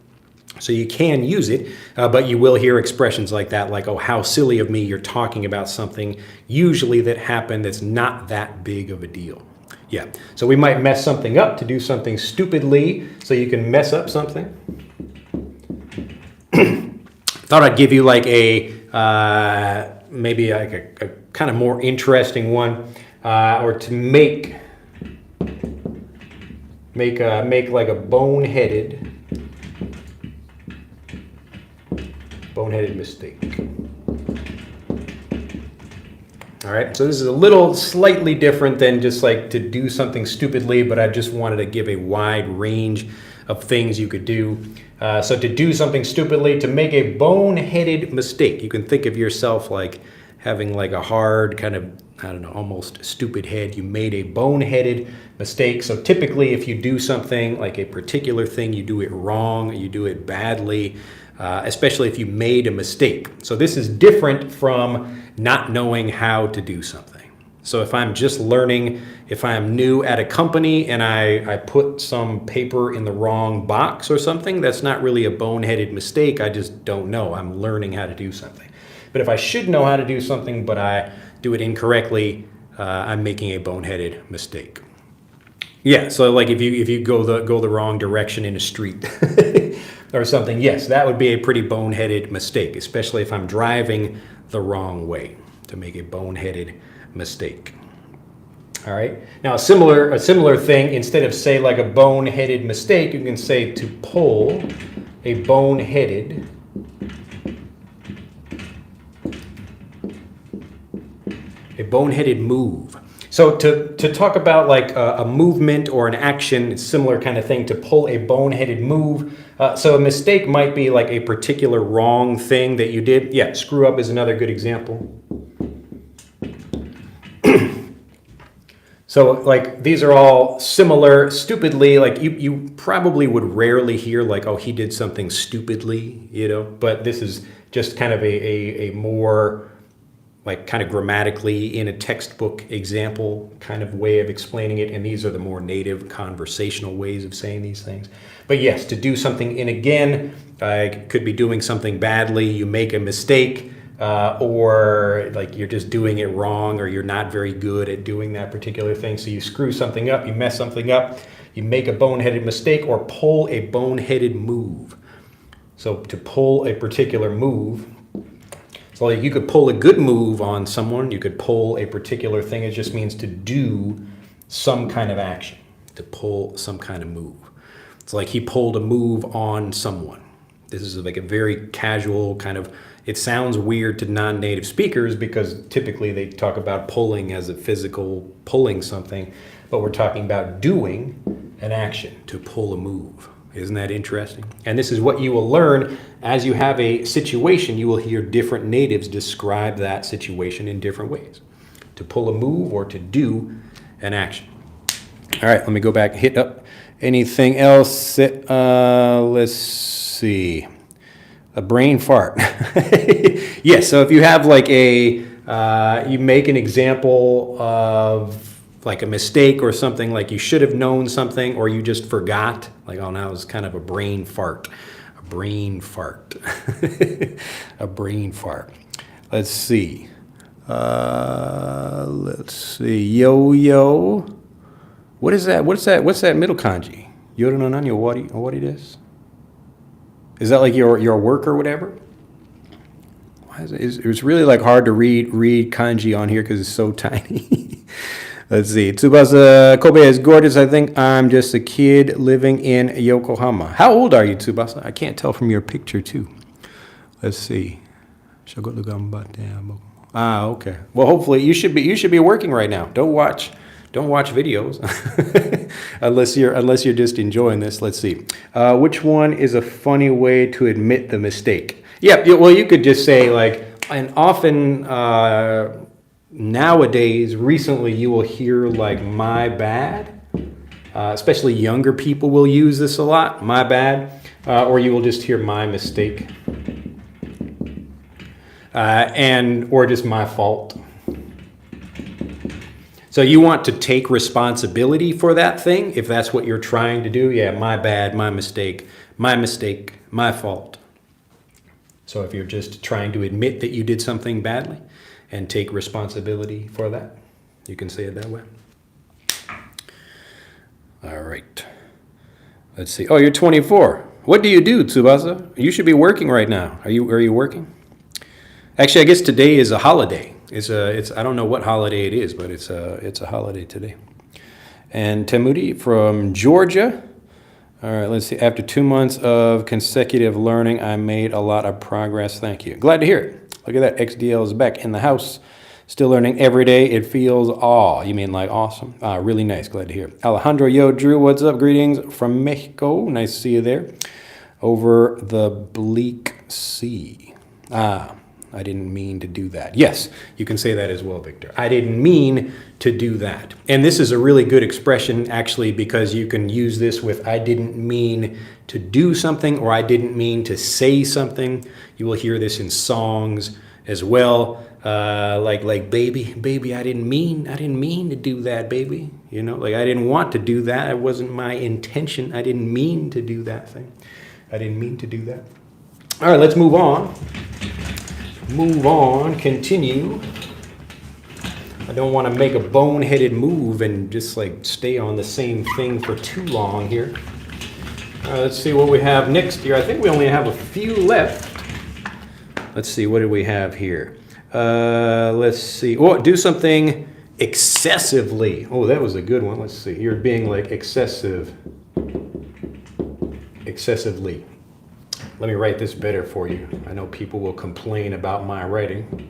So you can use it, but you will hear expressions like that, like, oh, how silly of me. You're talking about something usually that happened that's not that big of a deal. Yeah, so we might mess something up to do something stupidly, so you can mess up something. Thought I'd give you like a, maybe like a kind of more interesting one, or to make like a boneheaded mistake. All right, so this is a little slightly different than just like to do something stupidly, but I just wanted to give a wide range of things you could do. So to do something stupidly, to make a boneheaded mistake, you can think of yourself like having like a hard kind of, I don't know, almost stupid head. You made a boneheaded mistake. So typically if you do something like a particular thing, you do it wrong, you do it badly, especially if you made a mistake. So this is different from not knowing how to do something. So if I'm just learning, if I'm new at a company and I put some paper in the wrong box or something, that's not really a boneheaded mistake. I just don't know. I'm learning how to do something. But if I should know how to do something, but I do it incorrectly, I'm making a boneheaded mistake. Yeah, so like if you go the wrong direction in a street or something, yes, that would be a pretty boneheaded mistake, especially if I'm driving the wrong way, to make a boneheaded mistake. All right. Now a similar thing, instead of say like a boneheaded mistake, you can say to pull a boneheaded move. So to talk about like a movement or an action, it's similar kind of thing, to pull a boneheaded move. So a mistake might be like a particular wrong thing that you did. Yeah, screw up is another good example. So like these are all similar. Stupidly, like you probably would rarely hear like, oh, he did something stupidly, you know, but this is just kind of a more like kind of grammatically in a textbook example kind of way of explaining it. And these are the more native conversational ways of saying these things. But yes, to do something, and again, could be doing something badly, you make a mistake, or like you're just doing it wrong, or you're not very good at doing that particular thing. So you screw something up, you mess something up, you make a boneheaded mistake, or pull a boneheaded move. So to pull a particular move, so like you could pull a good move on someone, you could pull a particular thing. It just means to do some kind of action, to pull some kind of move. It's like he pulled a move on someone. This is like a very casual kind of, it sounds weird to non-native speakers because typically they talk about pulling as a physical pulling something, but we're talking about doing an action, to pull a move. Isn't that interesting? And this is what you will learn as you have a situation. You will hear different natives describe that situation in different ways. To pull a move or to do an action. All right, let me go back, hit up anything else. Let's see. A brain fart. Yes, so if you have like you make an example of like a mistake or something, like you should have known something or you just forgot, like, oh, now it's kind of a brain fart. A brain fart. A brain fart. Let's see. Yo-yo. What is that? What's that middle kanji? Yoru no nani owari desu? Is that like your work or whatever? Why is it? It's really like hard to read kanji on here because it's so tiny. Let's see. Tsubasa, Kobe is gorgeous. I think I'm just a kid living in Yokohama. How old are you, Tsubasa? I can't tell from your picture too. Let's see. Okay. Well, hopefully you should be working right now. Don't watch videos unless you're just enjoying this. Let's see. Which one is a funny way to admit the mistake? Yeah. Well, you could just say like, and often nowadays, recently, you will hear like "my bad." Especially younger people will use this a lot. My bad, or you will just hear "my mistake," or just "my fault." So you want to take responsibility for that thing if that's what you're trying to do. Yeah, my bad, my mistake, my fault. So if you're just trying to admit that you did something badly and take responsibility for that, you can say it that way. All right. Let's see. Oh, you're 24. What do you do, Tsubasa? You should be working right now. Are you working? Actually, I guess today is a holiday. It's I don't know what holiday it is, but it's a holiday today. And Temudi from Georgia. All right, let's see. After 2 months of consecutive learning, I made a lot of progress. Thank you. Glad to hear it. Look at that. XDL is back in the house. Still learning every day. It feels you mean like awesome? Really nice. Glad to hear. Alejandro, yo, Drew, what's up? Greetings from Mexico. Nice to see you there. Over the bleak sea. I didn't mean to do that. Yes, you can say that as well, Victor. I didn't mean to do that. And this is a really good expression, actually, because you can use this with I didn't mean to do something, or I didn't mean to say something. You will hear this in songs as well. Like baby, I didn't mean to do that, baby. You know, like I didn't want to do that. It wasn't my intention. I didn't mean to do that thing. I didn't mean to do that. All right, let's move on. Continue. I don't want to make a boneheaded move and just like stay on the same thing for too long here. All right, let's see what we have next here. I think we only have a few left. Let's see, what do we have here? Let's see. Oh, do something excessively. Oh, that was a good one. Let's see. You're being like excessively. Let me write this better for you. I know people will complain about my writing.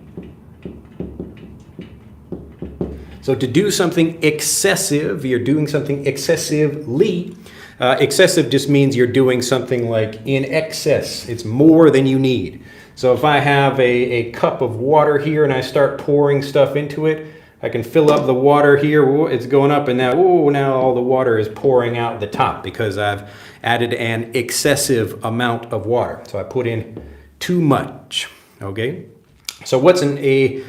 So to do something excessive, you're doing something excessively. Excessive just means you're doing something like in excess. It's more than you need. So if I have a cup of water here and I start pouring stuff into it, I can fill up the water here. Ooh, it's going up, and now all the water is pouring out the top because I've added an excessive amount of water. So I put in too much, okay? So what's a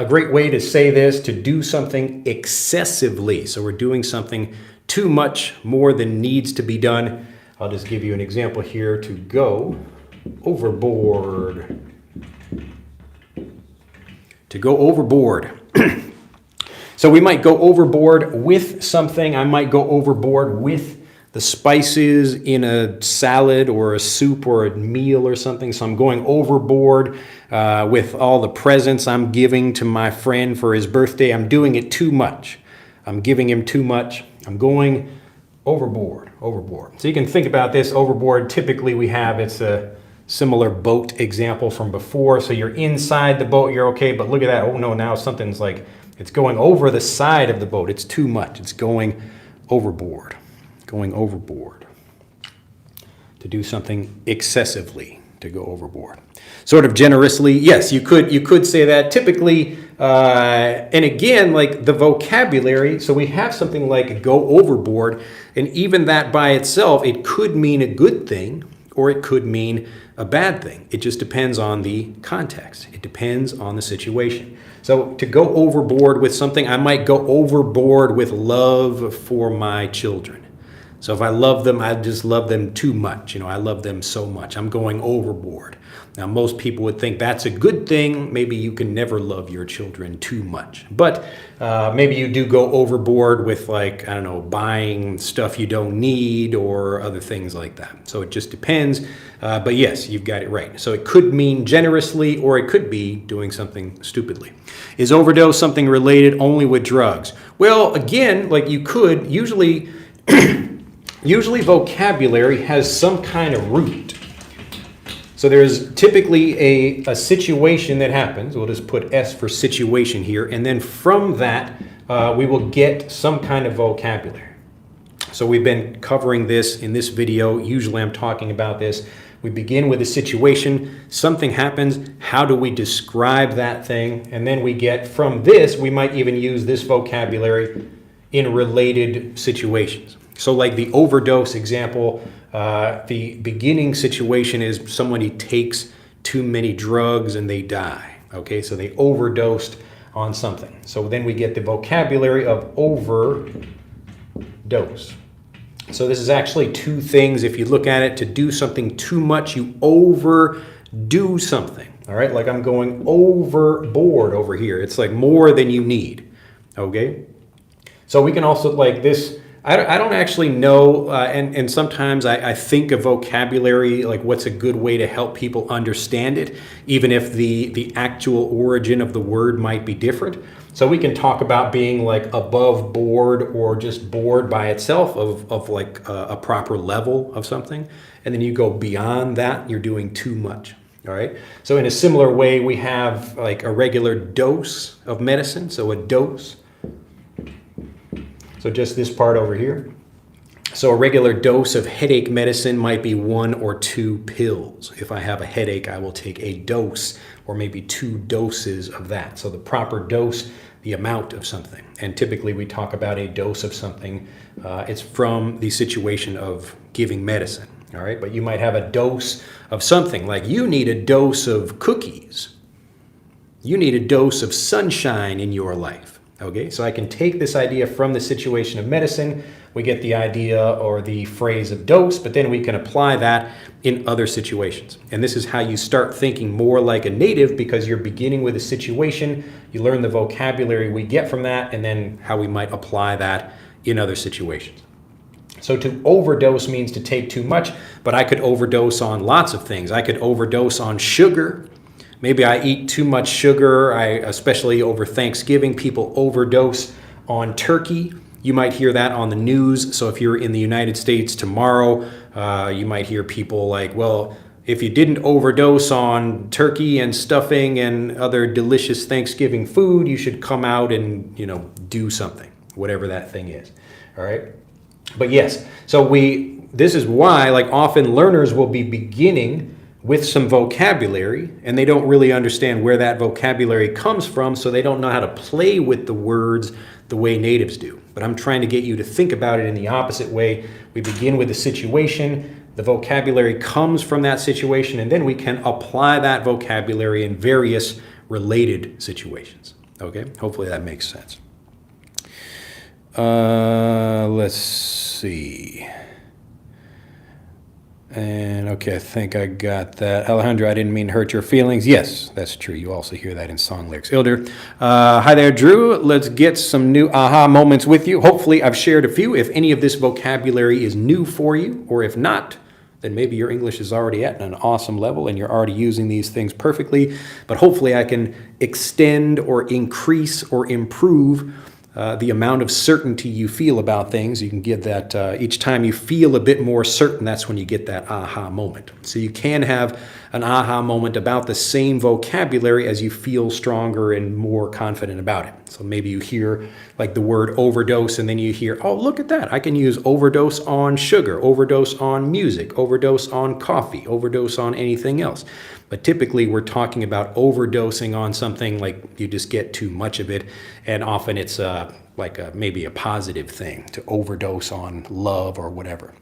great way to say this? To do something excessively. So we're doing something too much, more than needs to be done. I'll just give you an example here. To go overboard. To go overboard. So we might go overboard with something. I might go overboard with the spices in a salad or a soup or a meal or something. So I'm going overboard with all the presents I'm giving to my friend for his birthday. I'm doing it too much. I'm giving him too much. I'm going overboard. So you can think about this. Overboard, typically it's a similar boat example from before. So you're inside the boat, you're okay, but look at that. Oh no, now something's like, it's going over the side of the boat. It's too much. It's going overboard. Going overboard. To do something excessively, to go overboard. Sort of generously, yes, you could say that. Typically, and again, like the vocabulary, so we have something like go overboard, and even that by itself, it could mean a good thing, or it could mean a bad thing. It just depends on the context. It depends on the situation. So to go overboard with something, I might go overboard with love for my children. So if I love them, I just love them too much. You know, I love them so much. I'm going overboard. Now, most people would think that's a good thing. Maybe you can never love your children too much. But maybe you do go overboard with, like, I don't know, buying stuff you don't need or other things like that. So it just depends. But yes, you've got it right. So it could mean generously, or it could be doing something stupidly. Is overdose something related only with drugs? Well, again, like you could, usually vocabulary has some kind of root. So there's typically a situation that happens. We'll just put S for situation here. And then from that, we will get some kind of vocabulary. So we've been covering this in this video. Usually I'm talking about this. We begin with a situation. Something happens. How do we describe that thing? And then we get from this, we might even use this vocabulary in related situations. So like the overdose example, the beginning situation is somebody takes too many drugs and they die. Okay, so they overdosed on something. So then we get the vocabulary of overdose. So this is actually two things. If you look at it, to do something too much, you overdo something. All right, like I'm going overboard over here. It's like more than you need. Okay, so we can also like this. I don't actually know, and sometimes I think of vocabulary, like what's a good way to help people understand it, even if the actual origin of the word might be different. So we can talk about being like above board or just bored by itself of like a proper level of something. And then you go beyond that, you're doing too much. All right. So in a similar way, we have like a regular dose of medicine. So a dose. So just this part over here. So a regular dose of headache medicine might be 1 or 2 pills. If I have a headache, I will take a dose or maybe 2 doses of that. So the proper dose, the amount of something. And typically we talk about a dose of something. It's from the situation of giving medicine. All right. But you might have a dose of something, like you need a dose of cookies. You need a dose of sunshine in your life. Okay. So I can take this idea from the situation of medicine. We get the idea or the phrase of dose, but then we can apply that in other situations. And this is how you start thinking more like a native, because you're beginning with a situation. You learn the vocabulary we get from that, and then how we might apply that in other situations. So to overdose means to take too much, but I could overdose on lots of things. I could overdose on sugar. Maybe I eat too much sugar, especially over Thanksgiving. People overdose on turkey. You might hear that on the news. So if you're in the United States tomorrow, you might hear people like, well, if you didn't overdose on turkey and stuffing and other delicious Thanksgiving food, you should come out and, do something, whatever that thing is. All right. But yes, so this is why, like, often learners will be beginning with some vocabulary and they don't really understand where that vocabulary comes from, so they don't know how to play with the words the way natives do. But I'm trying to get you to think about it in the opposite way. We begin with a situation, the vocabulary comes from that situation, and then we can apply that vocabulary in various related situations. Okay, hopefully that makes sense. Let's see. And okay, I think I got that. Alejandro, I didn't mean to hurt your feelings. Yes, that's true. You also hear that in song lyrics. Ilder, hi there, Drew. Let's get some new aha moments with you. Hopefully I've shared a few. If any of this vocabulary is new for you, or if not, then maybe your English is already at an awesome level and you're already using these things perfectly. But hopefully I can extend or increase or improve the amount of certainty you feel about things. You can get that each time you feel a bit more certain, that's when you get that aha moment. So you can have an aha moment about the same vocabulary as you feel stronger and more confident about it. So maybe you hear like the word overdose and then you hear, oh, look at that. I can use overdose on sugar, overdose on music, overdose on coffee, overdose on anything else. But typically we're talking about overdosing on something like you just get too much of it. And often it's maybe a positive thing to overdose on love or whatever.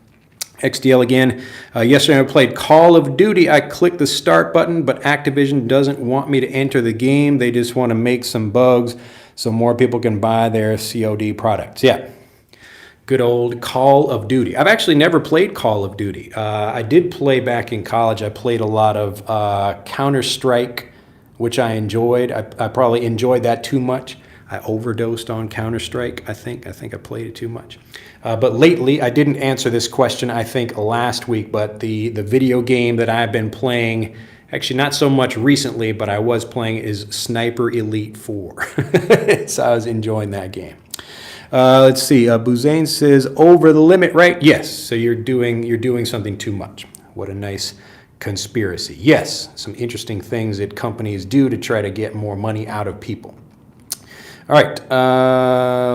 XDL again. Yesterday I played Call of Duty. I clicked the start button, but Activision doesn't want me to enter the game. They just want to make some bugs so more people can buy their COD products. Yeah. Good old Call of Duty. I've actually never played Call of Duty. I did play back in college. I played a lot of Counter-Strike, which I enjoyed. I probably enjoyed that too much. I overdosed on Counter-Strike, I think. I played it too much. But lately, I didn't answer this question, I think, last week, but the video game that I've been playing, actually not so much recently, but I was playing, is Sniper Elite 4. So I was enjoying that game. Let's see. Buzane says, over the limit, right? Yes. So you're doing something too much. What a nice conspiracy. Yes. Some interesting things that companies do to try to get more money out of people. All right.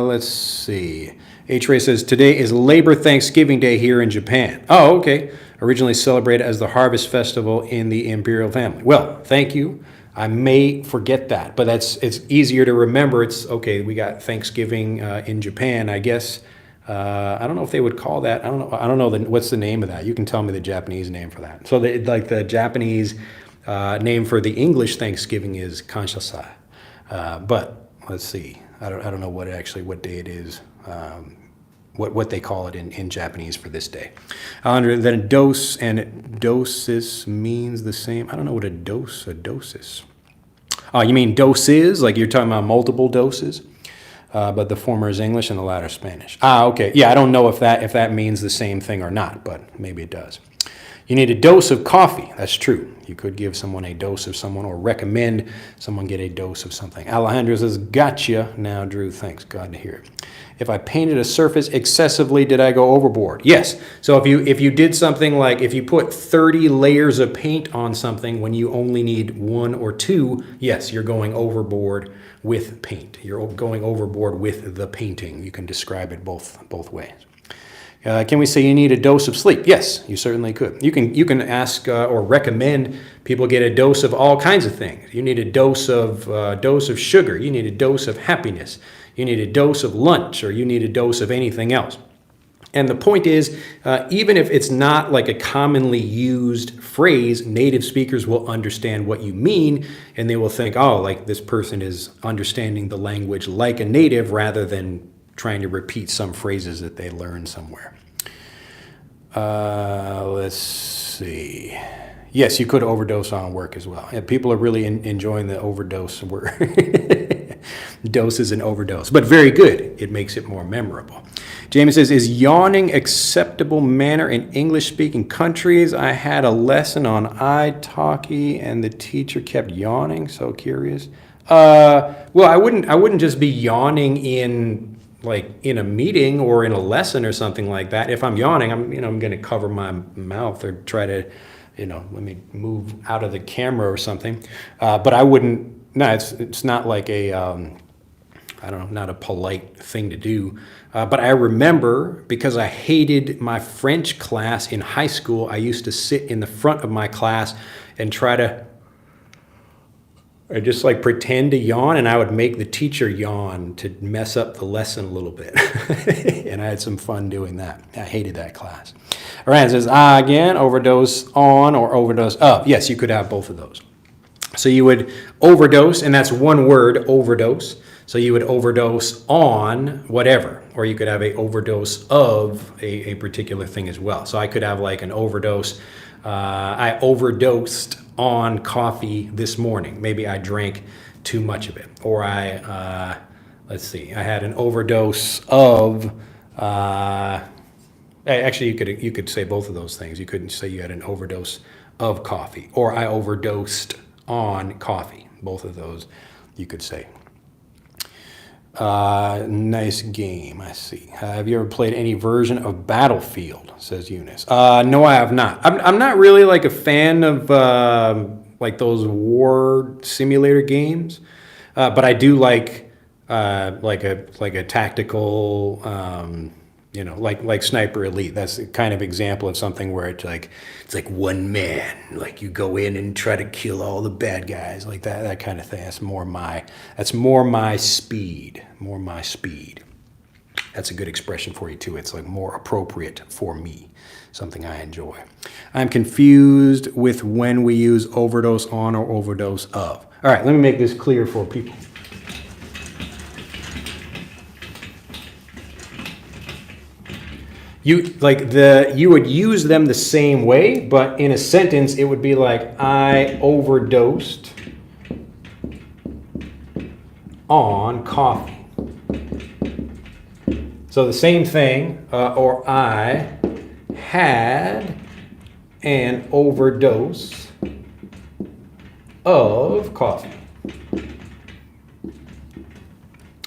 Let's see. H-Ray says, today is Labor Thanksgiving Day here in Japan. Oh, okay. Originally celebrated as the Harvest Festival in the Imperial family. Well, thank you. I may forget that, but it's easier to remember. It's okay. We got Thanksgiving in Japan, I guess. I don't know if they would call that. I don't know what's the name of that. You can tell me the Japanese name for that. So the Japanese name for the English Thanksgiving is Kanshasai. But let's see. I don't know what day it is. What they call it in Japanese for this day. Then dose and dosis means the same. I don't know what a dosis. Oh, you mean doses? Like you're talking about multiple doses? But the former is English and the latter Spanish. Okay. Yeah, I don't know if that means the same thing or not, but maybe it does. You need a dose of coffee. That's true. You could give someone a dose of someone or recommend someone get a dose of something. Alejandro says, gotcha. Now, Drew, thanks. Glad to hear it. If I painted a surface excessively, did I go overboard? Yes. So if you did something like if you put 30 layers of paint on something when you only need 1 or 2, yes, you're going overboard with paint. You're going overboard with the painting. You can describe it both ways. Can we say you need a dose of sleep? Yes, you certainly could. You can ask or recommend people get a dose of all kinds of things. You need a dose of sugar. You need a dose of happiness. You need a dose of lunch, or you need a dose of anything else. And the point is, even if it's not like a commonly used phrase, native speakers will understand what you mean, and they will think, oh, like this person is understanding the language like a native rather than trying to repeat some phrases that they learned somewhere. Let's see. Yes, you could overdose on work as well. Yeah, people are really enjoying the overdose word. Dose is an overdose, but very good. It makes it more memorable. Jamie says, is yawning acceptable manner in English-speaking countries? I had a lesson on italki and the teacher kept yawning. So curious. Well, I wouldn't just be yawning in a meeting or in a lesson or something like that. If I'm yawning, I'm going to cover my mouth or try to, let me move out of the camera or something. But I wouldn't. No, it's not like not a polite thing to do. But I remember, because I hated my French class in high school, I used to sit in the front of my class and try to just pretend to yawn, and I would make the teacher yawn to mess up the lesson a little bit. And I had some fun doing that. I hated that class. Ryan says, again, overdose on or overdose of. Yes, you could have both of those. So you would overdose, and that's one word, overdose. So you would overdose on whatever, or you could have a overdose of a particular thing as well. So I could have an overdose. I overdosed on coffee this morning. Maybe I drank too much of it. Or I had an overdose of, actually you could say both of those things. You couldn't say you had an overdose of coffee, or I overdosed on coffee. Both of those you could say. Nice game, I see. Have you ever played any version of Battlefield, says Eunice? No, I have not. I'm not really a fan of those war simulator games, but I do like a tactical, like Sniper Elite. That's a kind of example of something where it's one man, you go in and try to kill all the bad guys, like that kind of thing. That's more my speed. That's a good expression for you too. It's more appropriate for me, something I enjoy. I'm confused with when we use overdose on or overdose of. All right, let me make this clear for people. You would use them the same way, but in a sentence it would be I overdosed on coffee. So the same thing, or I had an overdose of coffee.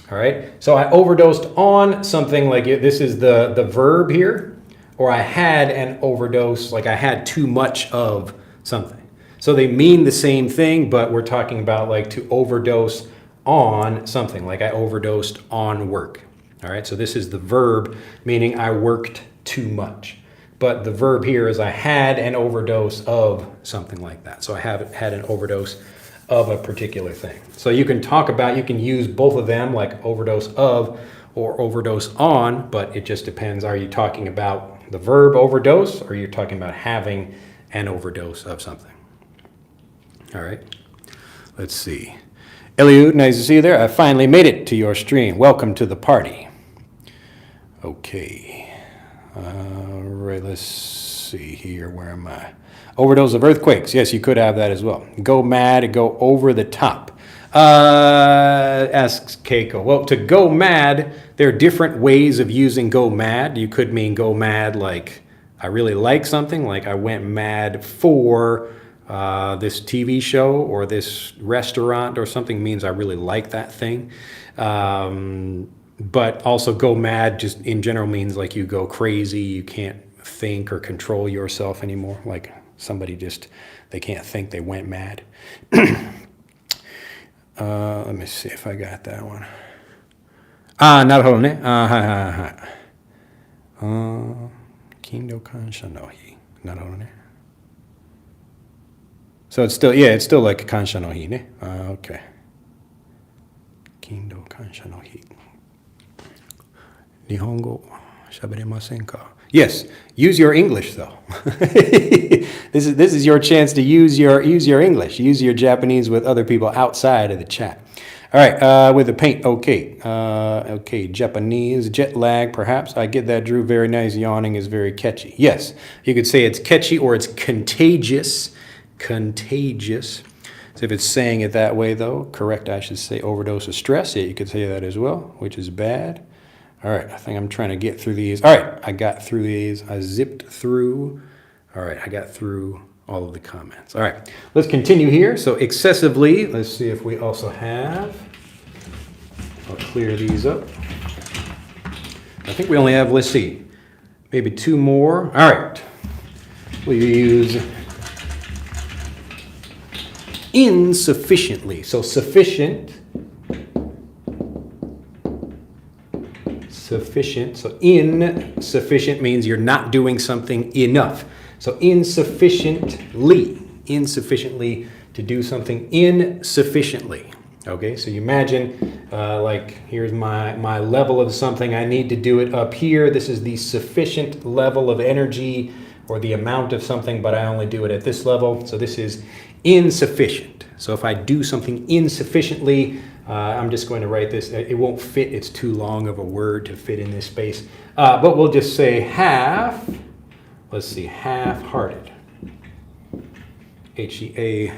All right, so I overdosed on something, this is the verb here, or I had an overdose, I had too much of something. So they mean the same thing, but we're talking about to overdose on something, I overdosed on work. All right, so this is the verb, meaning I worked too much. But the verb here is I had an overdose of something like that. So I have had an overdose of a particular thing. So you can use both of them, overdose of or overdose on, but it just depends. Are you talking about the verb overdose, or are you talking about having an overdose of something? All right, let's see. Eliud, nice to see you there. I finally made it to your stream. Welcome to the party. Okay. All right, let's see here. Where am I? Overdose of earthquakes. Yes, you could have that as well. Go mad, go over the top. Asks Keiko. Well, to go mad, there are different ways of using go mad. You could mean go mad I really like something, like I went mad for this TV show or this restaurant or something, means I really like that thing. But also go mad just in general means like you go crazy, you can't think or control yourself anymore. Like somebody just, they can't think, they went mad. Let me see if I got that one. なるほどね。はいはいはい。勤労感謝の日。なるほどね。So it's still, yeah, it's still like 感謝の日ね。Okay. 勤労感謝の日。日本語喋れませんか? Yes, use your English though. This is your chance to use your English, use your Japanese with other people outside of the chat. All right, with the paint, okay. Okay, Japanese, jet lag, perhaps. I get that, Drew. Very nice. Yawning is very catchy. Yes, you could say it's catchy or it's contagious. Contagious. So if it's saying it that way, though, correct, I should say overdose of stress. Yeah, you could say that as well, which is bad. All right, I think I'm trying to get through these. All right, I got through these. I zipped through. All right, I got through all of the comments. All right, let's continue here. So excessively, let's see if we also have. I'll clear these up. I think we only have, let's see, maybe 2 more. All right, we'll use insufficiently. So sufficient. Sufficient. So insufficient means you're not doing something enough. So insufficiently to do something insufficiently. Okay, so you imagine like here's my level of something. I need to do it up here. This is the sufficient level of energy or the amount of something, but I only do it at this level. So this is insufficient. So if I do something insufficiently, I'm just going to write this. It won't fit. It's too long of a word to fit in this space. But we'll just say half. Let's see, half-hearted. H-A-R-T-E-D,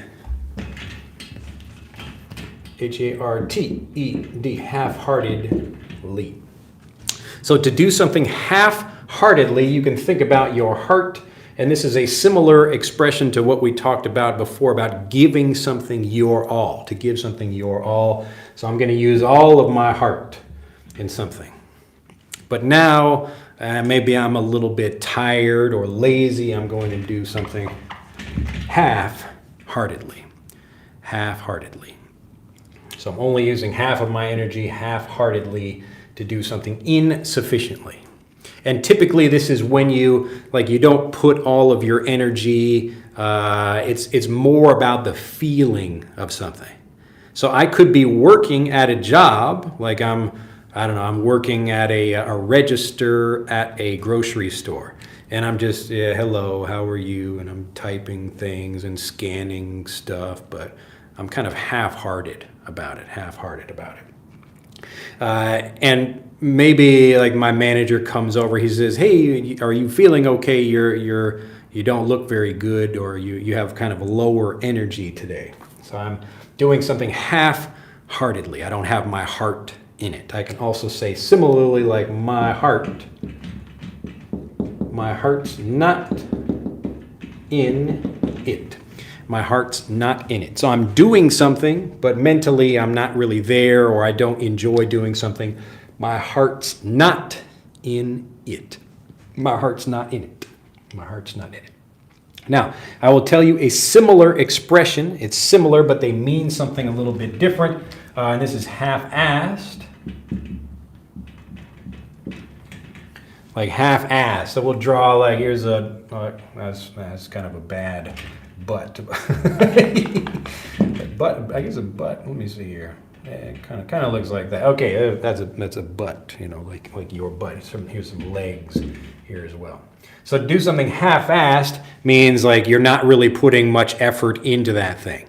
half-heartedly. So to do something half-heartedly, you can think about your heart. And this is a similar expression to what we talked about before about giving something your all, to give something your all. So I'm going to use all of my heart in something. But now, maybe I'm a little bit tired or lazy. I'm going to do something half-heartedly. Half-heartedly. So I'm only using half of my energy half-heartedly to do something insufficiently. And typically this is when you don't put all of your energy, it's more about the feeling of something. So I could be working at a job, like I'm working at a register at a grocery store. And I'm just, hello, how are you? And I'm typing things and scanning stuff, but I'm kind of half-hearted about it. And maybe like my manager comes over, he says, hey, are you feeling okay? You don't look very good, or you have kind of lower energy today. So I'm doing something half-heartedly. I don't have my heart in it. I can also say similarly, like my heart's not in it. My heart's not in it. So I'm doing something, but mentally I'm not really there, or I don't enjoy doing something. My heart's not in it. My heart's not in it. My heart's not in it. Now, I will tell you a similar expression. It's similar, but they mean something a little bit different. And this is half-assed. Like half-assed. So we'll draw like, here's that's kind of a bad butt. Butt, I guess a butt. Let me see here. It kind of looks like that. Okay, that's a butt, like your butt. Here's some legs here as well. So to do something half-assed means like you're not really putting much effort into that thing.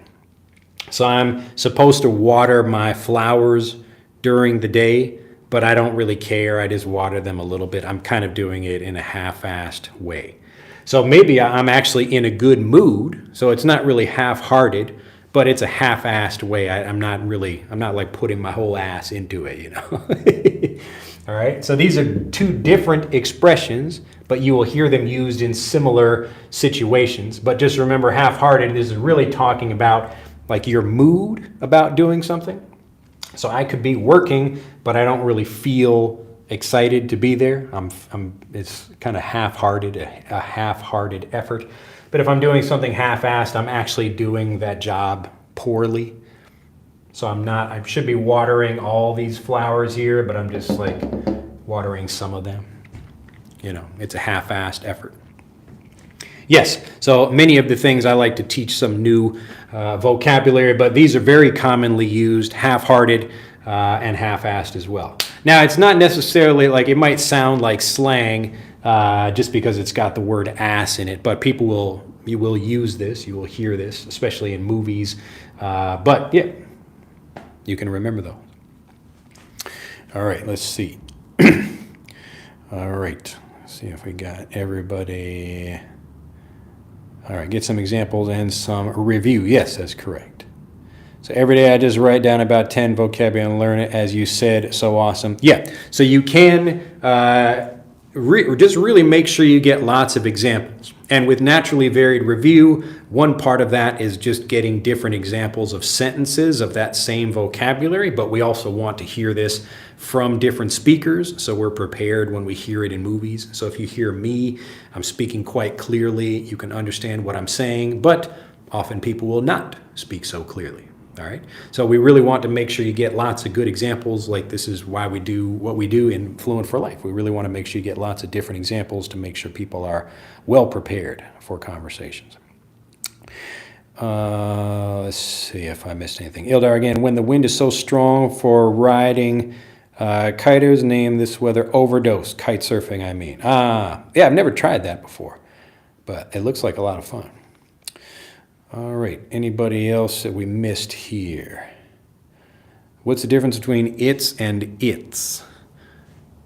So I'm supposed to water my flowers during the day, but I don't really care. I just water them a little bit. I'm kind of doing it in a half-assed way. So maybe I'm actually in a good mood, so it's not really half-hearted, but it's a half-assed way. I'm not like putting my whole ass into it, All right, so these are two different expressions, but you will hear them used in similar situations. But just remember, half-hearted is really talking about like your mood about doing something. So I could be working, but I don't really feel excited to be there. It's kind of half-hearted, a half-hearted effort. But if I'm doing something half-assed, I'm actually doing that job poorly. So I should be watering all these flowers here, but I'm just like watering some of them. You know, it's a half-assed effort. Yes, so many of the things I like to teach some new vocabulary, but these are very commonly used, half-hearted and half-assed as well. Now, it's not necessarily like, it might sound like slang just because it's got the word ass in it, but you will use this, you will hear this, especially in movies. But yeah, you can remember those. All right, let's see. All right, let's see if we got everybody. All right, get some examples and some review. Yes, that's correct. So every day I just write down about 10 vocabulary and learn it, as you said. So awesome. Yeah, so you can just really make sure you get lots of examples. And with naturally varied review, one part of that is just getting different examples of sentences of that same vocabulary, but we also want to hear this from different speakers, so we're prepared when we hear it in movies. So if you hear me, I'm speaking quite clearly, you can understand what I'm saying, but often people will not speak so clearly. All right, so we really want to make sure you get lots of good examples. Like, this is why we do what we do in Fluent for Life. We really want to make sure you get lots of different examples to make sure people are well prepared for conversations. Let's see if I missed anything. Ildar again, when the wind is so strong for riding, kiters name this weather overdose. Kite surfing, I mean. Yeah, I've never tried that before, but it looks like a lot of fun. All right, anybody else that we missed here? What's the difference between it's and its?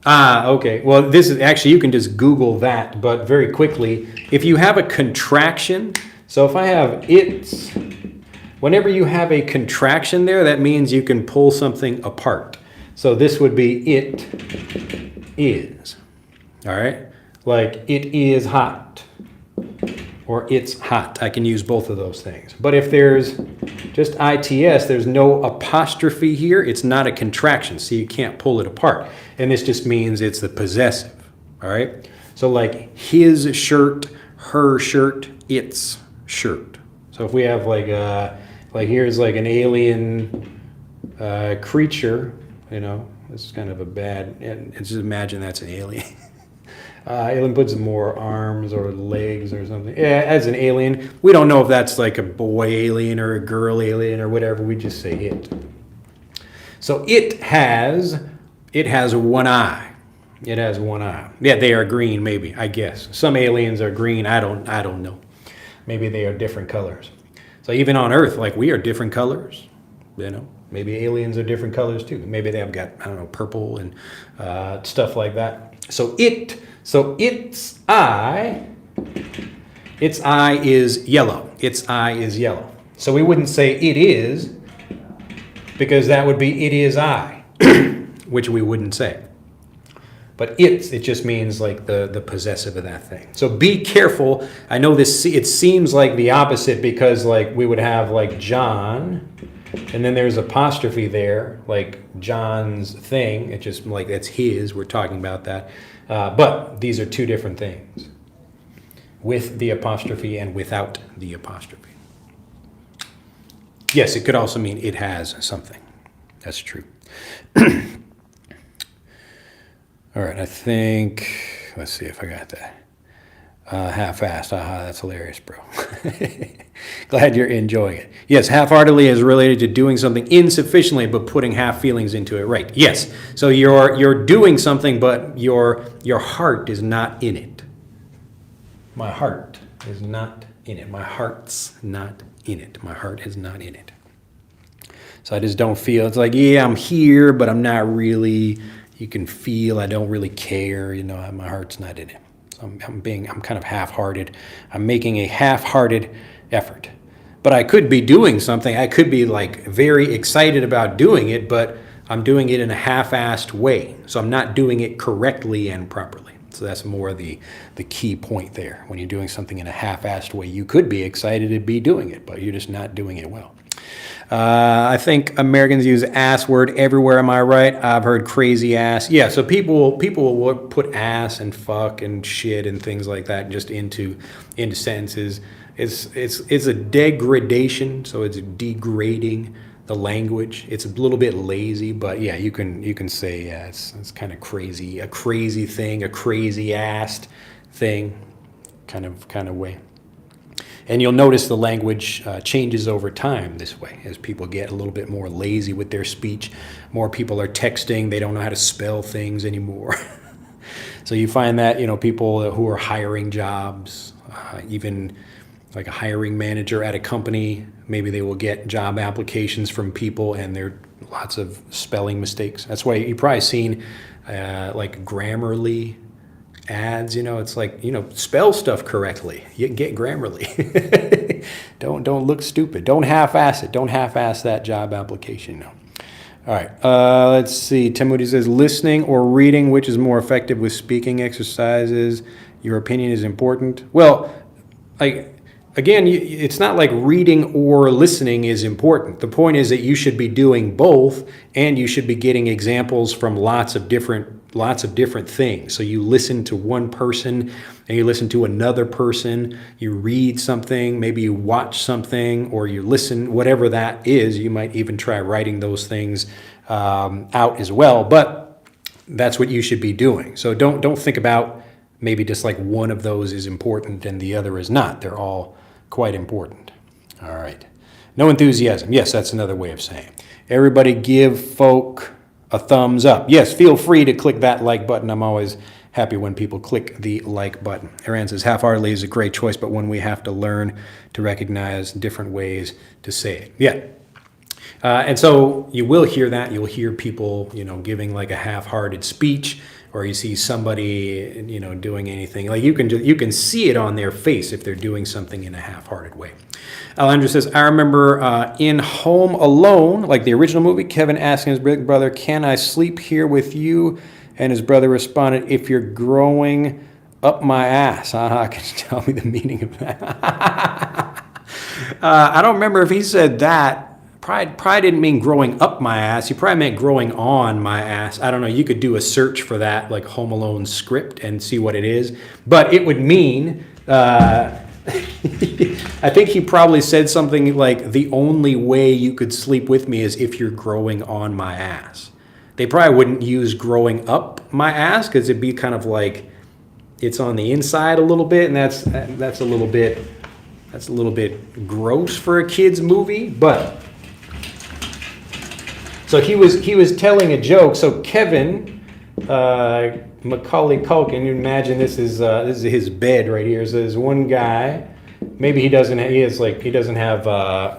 Okay, well, this is actually, you can just Google that, but very quickly, if you have a contraction, so if I have it's, whenever you have a contraction there, that means you can pull something apart. So this would be it is, all right? Like, it is hot. Or it's hot. I can use both of those things. But if there's just ITS, there's no apostrophe here, it's not a contraction, so you can't pull it apart. And this just means it's the possessive, all right? So like his shirt, her shirt, its shirt. So if we have like here's like an alien creature, you know, this is kind of a bad, and just imagine that's an alien. Alien puts more arms or legs or something. Yeah, as an alien, we don't know if that's like a boy alien or a girl alien or whatever. We just say it. So it has one eye. It has one eye. Yeah, they are green, maybe, I guess. Some aliens are green. I don't know. Maybe they are different colors. So even on Earth, like, we are different colors. You know, maybe aliens are different colors too. Maybe they've got, I don't know, purple and stuff like that. So its eye is yellow. Its eye is yellow. So we wouldn't say it is, because that would be it is I, which we wouldn't say. But it just means like the possessive of that thing. So be careful. I know this, it seems like the opposite, because like we would have like John, and then there's apostrophe there, like John's thing. It's just like that's his. We're talking about that. But these are two different things, with the apostrophe and without the apostrophe. Yes, it could also mean it has something. That's true. All right, I think, let's see if I got that. Half-assed, that's hilarious, bro. Glad you're enjoying it. Yes, half-heartedly is related to doing something insufficiently, but putting half feelings into it. Right, yes. So you're doing something, but your heart is not in it. My heart is not in it. My heart's not in it. My heart is not in it. So I just don't feel, it's like, yeah, I'm here, but I'm not really, you can feel I don't really care, you know, my heart's not in it. I'm kind of half-hearted. I'm making a half-hearted effort. But I could be doing something. I could be like very excited about doing it, but I'm doing it in a half-assed way. So I'm not doing it correctly and properly. So that's more the key point there. When you're doing something in a half-assed way, you could be excited to be doing it, but you're just not doing it well. I think Americans use ass word everywhere. Am I right? I've heard crazy ass. Yeah, so people will put ass and fuck and shit and things like that just into sentences. It's a degradation, so it's degrading the language. It's a little bit lazy, but yeah, you can say it's kind of crazy, a crazy thing, a crazy-assed thing, kind of way. And you'll notice the language changes over time this way as people get a little bit more lazy with their speech. More people are texting. They don't know how to spell things anymore. So you find that, people who are hiring jobs, even like a hiring manager at a company, maybe they will get job applications from people and there are lots of spelling mistakes. That's why you've probably seen like Grammarly ads, it's like, spell stuff correctly. You can get Grammarly. Don't look stupid. Don't half-ass it. Don't half-ass that job application. No. All right. Let's see. Tim Moody says, listening or reading, which is more effective with speaking exercises? Your opinion is important. Well, again, it's not like reading or listening is important. The point is that you should be doing both, and you should be getting examples from lots of different things. So you listen to one person and you listen to another person, you read something, maybe you watch something, or you listen, whatever that is. You might even try writing those things out as well, but that's what you should be doing. So don't think about maybe just like one of those is important and the other is not. They're all quite important. All right. No enthusiasm. Yes, that's another way of saying. Everybody give folk a thumbs up. Yes, feel free to click that like button. I'm always happy when people click the like button. Aaron says, half-heartedly is a great choice, but when we have to learn to recognize different ways to say it. Yeah. And so you will hear that. You'll hear people, giving like a half-hearted speech, or you see somebody, doing anything. Like you can see it on their face if they're doing something in a half-hearted way. Alejandro says, I remember in Home Alone, like the original movie, Kevin asking his big brother, can I sleep here with you? And his brother responded, if you're growing up my ass. Can you tell me the meaning of that? I don't remember if he said that. Probably didn't mean growing up my ass. He probably meant growing on my ass. I don't know. You could do a search for that, like Home Alone script, and see what it is. But it would mean, I think he probably said something like, the only way you could sleep with me is if you're growing on my ass. They probably wouldn't use growing up my ass, because it'd be kind of like it's on the inside a little bit, and that's a little bit gross for a kid's movie, but. So he was telling a joke. So Kevin, Macaulay Culkin, you imagine this is his bed right here. So there's one guy. Maybe he doesn't have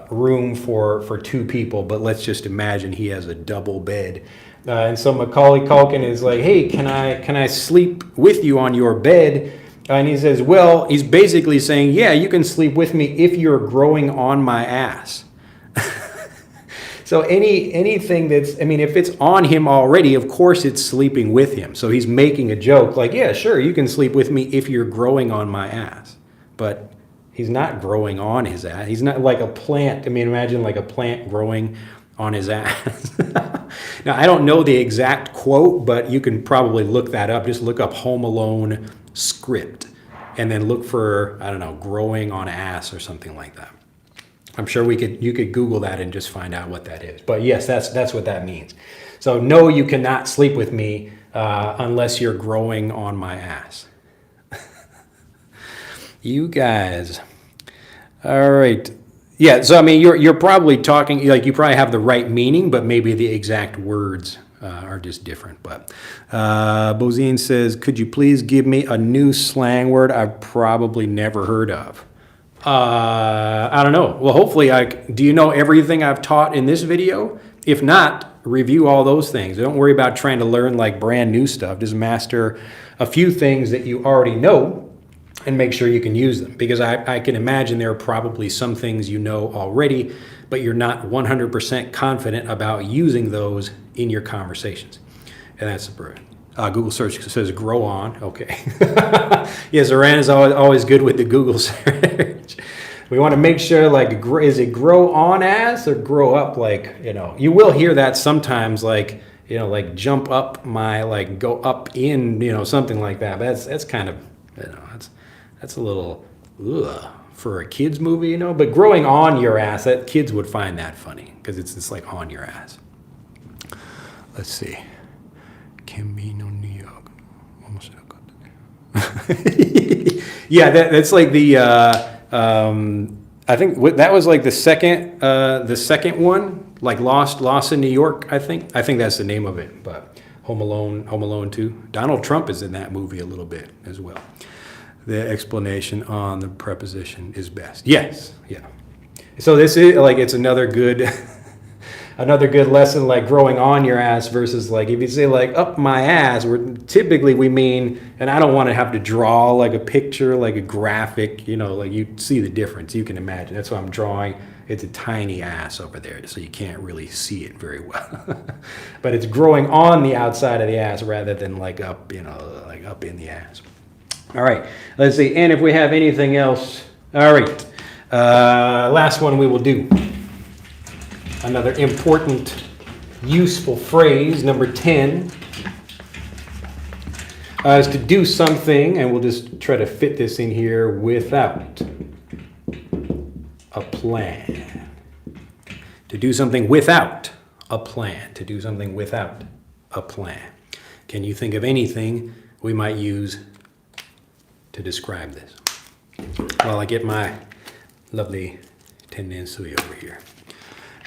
room for two people, but let's just imagine he has a double bed. And so Macaulay Culkin is like, hey, can I sleep with you on your bed? And he says, well, he's basically saying, yeah, you can sleep with me if you're growing on my ass. So anything if it's on him already, of course it's sleeping with him. So he's making a joke like, yeah, sure, you can sleep with me if you're growing on my ass. But he's not growing on his ass. He's not like a plant. Imagine like a plant growing on his ass. Now, I don't know the exact quote, but you can probably look that up. Just look up Home Alone script and then look for, I don't know, growing on ass or something like that. I'm sure you could Google that and just find out what that is. But yes, that's what that means. So no, you cannot sleep with me unless you're growing on my ass. You guys. All right. Yeah, so you're probably talking, like you probably have the right meaning, but maybe the exact words are just different. But Bozine says, could you please give me a new slang word I've probably never heard of? I don't know. Well, hopefully, do you know everything I've taught in this video? If not, review all those things. Don't worry about trying to learn like brand new stuff. Just master a few things that you already know and make sure you can use them. Because I can imagine there are probably some things you know already, but you're not 100% confident about using those in your conversations. And that's Google search says grow on. Okay. Yeah, Zoran is always good with the Google search. We want to make sure, like, is it grow on as or grow up? Like, you will hear that sometimes, like, like jump up my, like go up in, something like that. But that's kind of, that's a little for a kid's movie, But growing on your ass, that kids would find that funny because it's like on your ass. Let's see. Camino New York. Yeah, that's like the. I think that was like the second one, like Lost in New York. I think that's the name of it. But Home Alone 2. Donald Trump is in that movie a little bit as well. The explanation on the preposition is best. Yes, yeah. So this is like it's another good lesson, like growing on your ass versus like if you say like up my ass, typically we mean, and I don't want to have to draw like a picture, like a graphic, like you see the difference. You can imagine. That's why I'm drawing. It's a tiny ass over there, so you can't really see it very well. But it's growing on the outside of the ass rather than like up, like up in the ass. All right, let's see. And if we have anything else, all right. Last one we will do. Another important, useful phrase, number 10, is to do something, and we'll just try to fit this in here without a plan. To do something without a plan. To do something without a plan. Can you think of anything we might use to describe this? Well, I get my lovely tendency over here.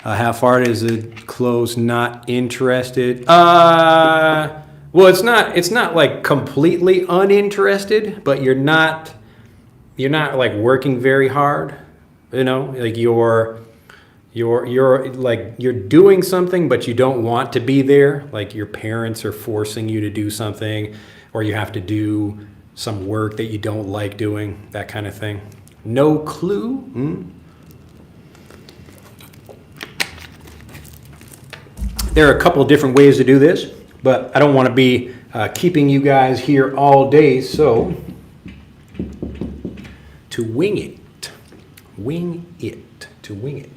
Half-hearted is a close, not interested. Well, it's not like completely uninterested, but you're not like working very hard. Like you're like you're doing something, but you don't want to be there. Like your parents are forcing you to do something, or you have to do some work that you don't like doing, that kind of thing. No clue. There are a couple of different ways to do this, but I don't want to be keeping you guys here all day, so to wing it. To wing it.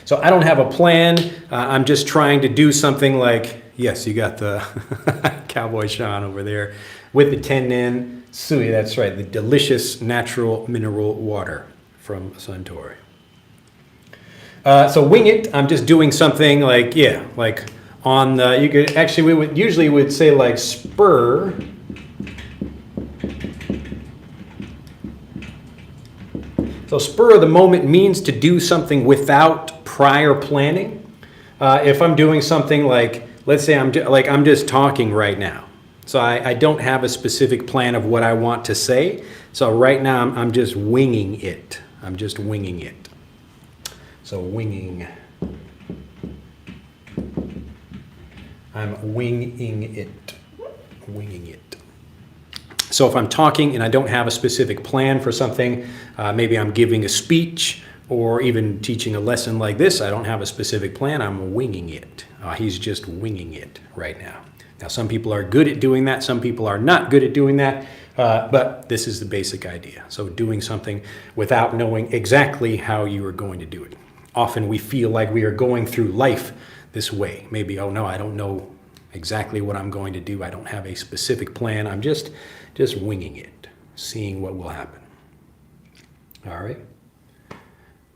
So I don't have a plan. I'm just trying to do something like, yes, you got the Cowboy Sean over there with the Tennen Sui. That's right, the delicious natural mineral water from Suntory. So wing it. I'm just doing something like, like on the, you could actually, we would say like spur. So spur of the moment means to do something without prior planning. If I'm doing something like, let's say I'm just talking right now. So I don't have a specific plan of what I want to say. So right now I'm just winging it. I'm just winging it. So winging. I'm winging it. Winging it. So if I'm talking and I don't have a specific plan for something, maybe I'm giving a speech or even teaching a lesson like this, I don't have a specific plan, I'm winging it. He's just winging it right now. Now some people are good at doing that, some people are not good at doing that, but this is the basic idea. So doing something without knowing exactly how you are going to do it. Often we feel like we are going through life this way. Maybe, oh no, I don't know exactly what I'm going to do. I don't have a specific plan. I'm just winging it, seeing what will happen. All right.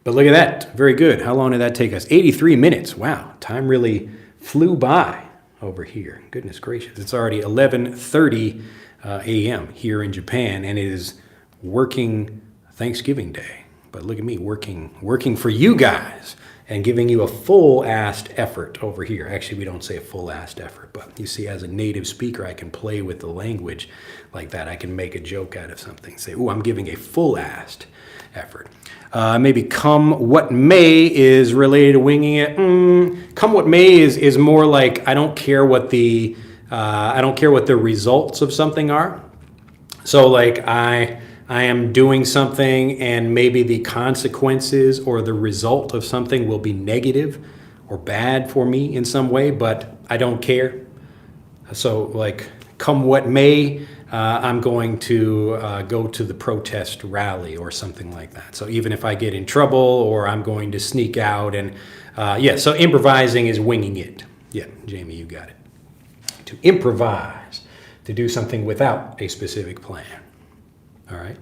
But look at that. Very good. How long did that take us? 83 minutes. Wow. Time really flew by over here. Goodness gracious. It's already 11:30 a.m. here in Japan, and it is working Thanksgiving Day. But look at me working for you guys and giving you a full-assed effort over here. Actually, we don't say a full-assed effort, but you see, as a native speaker, I can play with the language like that. I can make a joke out of something. Say, ooh, I'm giving a full-assed effort. Maybe come what may is related to winging it. Come what may is more like I don't care what the results of something are. So like I am doing something and maybe the consequences or the result of something will be negative or bad for me in some way, but I don't care. So like, come what may, I'm going to go to the protest rally or something like that. So even if I get in trouble or I'm going to sneak out and, so improvising is winging it. Yeah, Jamie, you got it. To improvise, to do something without a specific plan. All right.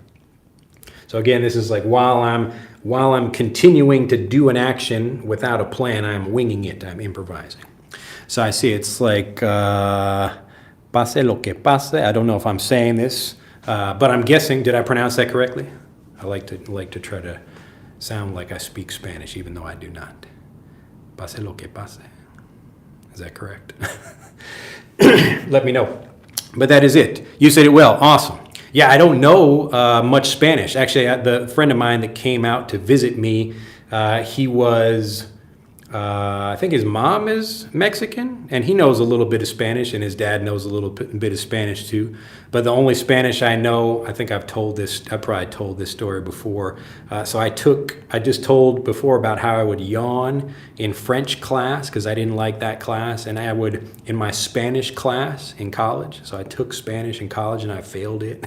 So again, this is like while I'm continuing to do an action without a plan, I'm winging it, I'm improvising. So I see it's like, pase lo que pase. I don't know if I'm saying this, but I'm guessing, did I pronounce that correctly? I like to try to sound like I speak Spanish, even though I do not. Pase lo que pase. Is that correct? Let me know. But that is it. You said it well. Awesome. Yeah, I don't know much Spanish. Actually, the friend of mine that came out to visit me, he was, I think his mom is Mexican, and he knows a little bit of Spanish, and his dad knows a little bit of Spanish too. But the only Spanish I know, I think I probably told this story before. So I just told before about how I would yawn in French class because I didn't like that class, and I would in my Spanish class in college. So I took Spanish in college and I failed it.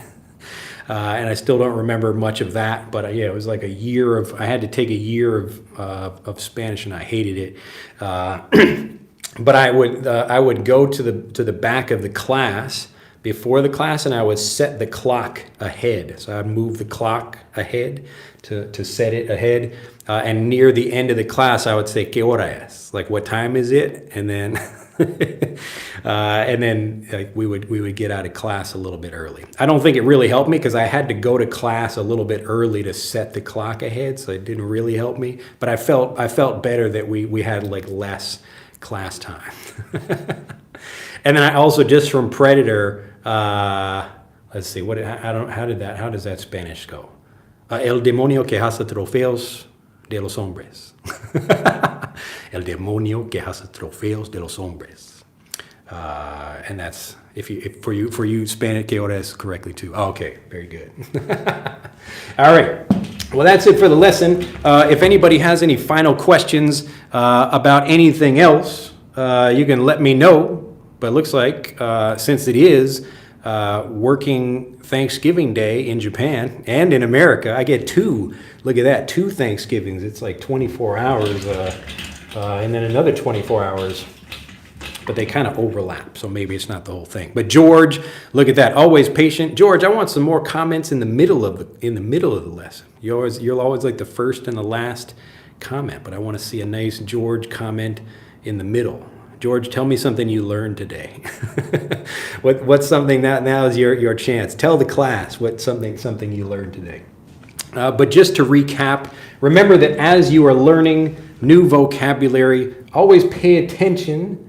And I still don't remember much of that, but it was like I had to take a year of Spanish, and I hated it. But I would go to the back of the class before the class, and I would set the clock ahead. So I'd move the clock ahead to set it ahead. And near the end of the class, I would say, ¿Qué hora es? Like, what time is it? And then like we would get out of class a little bit early. I don't think it really helped me because I had to go to class a little bit early to set the clock ahead, so it didn't really help me. But I felt better that we had like less class time. And then I also, just from Predator, let's see, how does that Spanish go? El demonio que hace trofeos de los hombres. El demonio que hace trofeos de los hombres. And that's for you Spanish que hora es correctly too. Oh, okay, very good. All right. Well, that's it for the lesson. If anybody has any final questions about anything else, you can let me know. But it looks like since it is working Thanksgiving Day in Japan and in America, I get two. Look at that, 2 Thanksgivings. It's like 24 hours and then another 24 hours. But they kind of overlap, so maybe it's not the whole thing. But George, look at that, always patient. George, I want some more comments in the middle of the lesson. You're always like the first and the last comment, but I want to see a nice George comment in the middle. George, tell me something you learned today. What's something that now is your chance? Tell the class what something you learned today. But just to recap, remember that as you are learning new vocabulary, always pay attention.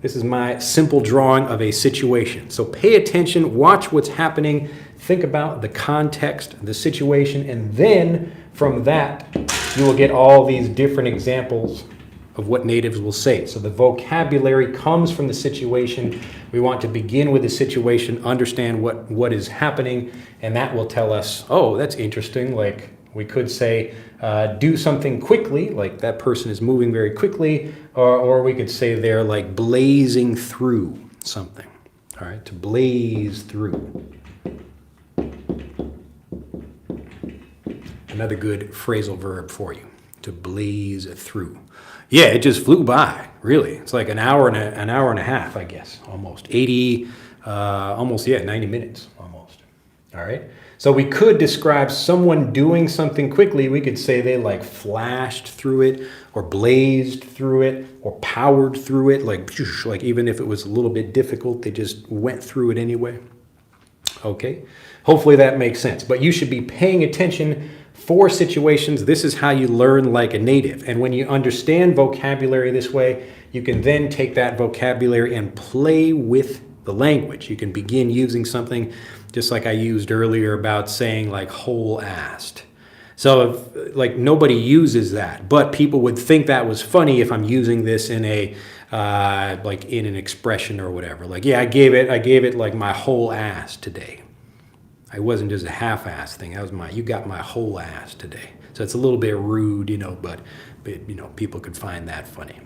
This is my simple drawing of a situation. So pay attention, watch what's happening, think about the context, the situation, and then from that, you will get all these different examples of what natives will say. So the vocabulary comes from the situation. We want to begin with the situation, understand what is happening, and that will tell us, oh, that's interesting. Like we could say, do something quickly, like that person is moving very quickly, or we could say they're like blazing through something. All right, to blaze through. Another good phrasal verb for you, to blaze through. Yeah, it just flew by, really. It's like an hour and a half, I guess, almost. 90 minutes, almost. All right? So we could describe someone doing something quickly. We could say they like flashed through it, or blazed through it, or powered through it, like even if it was a little bit difficult, they just went through it anyway. Okay? Hopefully that makes sense. But you should be paying attention for situations. This is how you learn like a native. And when you understand vocabulary this way, you can then take that vocabulary and play with the language. You can begin using something just like I used earlier about saying like whole-assed. So like nobody uses that, but people would think that was funny if I'm using this in a like in an expression or whatever. Like, yeah, I gave it like my whole ass today. I wasn't just a half-ass thing. That was you got my whole ass today. So it's a little bit rude, but people could find that funny.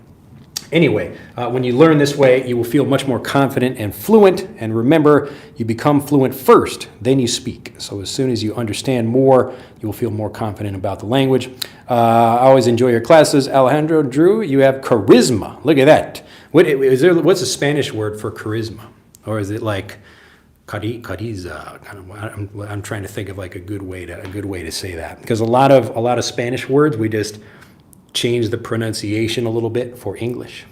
Anyway, when you learn this way, you will feel much more confident and fluent. And remember, you become fluent first, then you speak. So as soon as you understand more, you will feel more confident about the language. I always enjoy your classes. Alejandro, Drew, you have charisma. Look at that. What's a Spanish word for charisma? Or is it like cariza? I'm trying to think of like a good way to say that. Because a lot of Spanish words, we just change the pronunciation a little bit for English.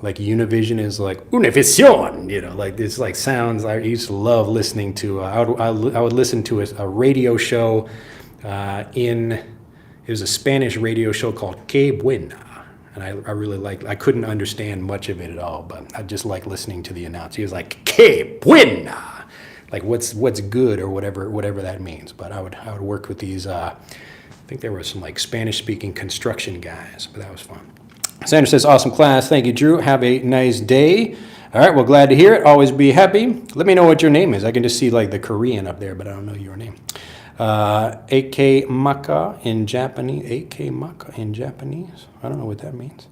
Like Univision is like Univision, you know, like this like sounds. I used to love listening to. I would listen to a radio show. It was a Spanish radio show called Que Buena, and I really liked. I couldn't understand much of it at all, but I just liked listening to the announcer. He was like Que Buena, like what's good or whatever that means. But I would work with these. I think there were some like Spanish-speaking construction guys, but that was fun. Sandra says, awesome class. Thank you, Drew. Have a nice day. All right, well, glad to hear it. Always be happy. Let me know what your name is. I can just see like the Korean up there, but I don't know your name. AK Maka in Japanese. AK Maka in Japanese. I don't know what that means.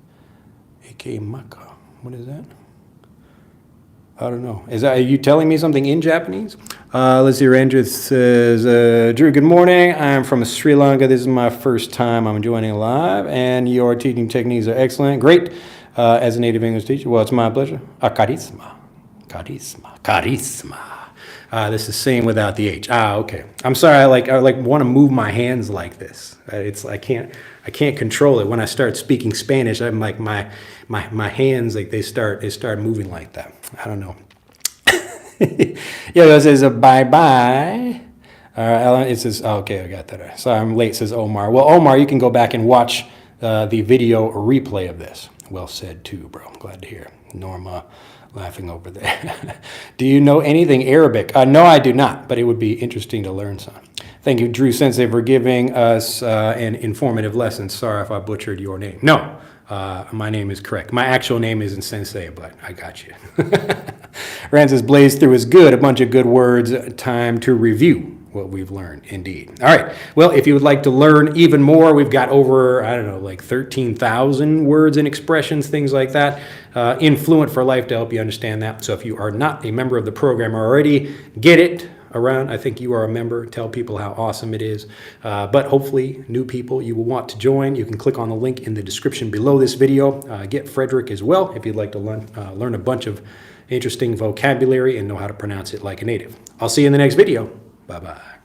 AK Maka. What is that? I don't know. Are you telling me something in Japanese? Let's see. Andrew says, Drew, good morning. I'm from Sri Lanka. This is my first time I'm joining live, and your teaching techniques are excellent. Great. As a native English teacher, well, it's my pleasure. Charisma. This is same without the H. Okay. I'm sorry. I want to move my hands like this. I can't control it. When I start speaking Spanish, I'm like my hands like they start moving like that. I don't know. Yeah, it says bye bye. Ellen, it says okay, I got that. Sorry, I'm late. Says Omar. Well, Omar, you can go back and watch the video replay of this. Well said too, bro. Glad to hear. Norma laughing over there. Do you know anything Arabic? No, I do not, but it would be interesting to learn some. Thank you, Drew Sensei, for giving us an informative lesson. Sorry if I butchered your name. No, my name is correct. My actual name isn't Sensei, but I got you. Rand says, blaze through is good. A bunch of good words. Time to review what we've learned, indeed. All right. Well, if you would like to learn even more, we've got over, I don't know, like 13,000 words and expressions, things like that, in Fluent for Life to help you understand that. So if you are not a member of the program already, get it around. I think you are a member. Tell people how awesome it is. But hopefully, new people you will want to join. You can click on the link in the description below this video. Get Frederick as well if you'd like to learn a bunch of interesting vocabulary and know how to pronounce it like a native. I'll see you in the next video. Bye-bye.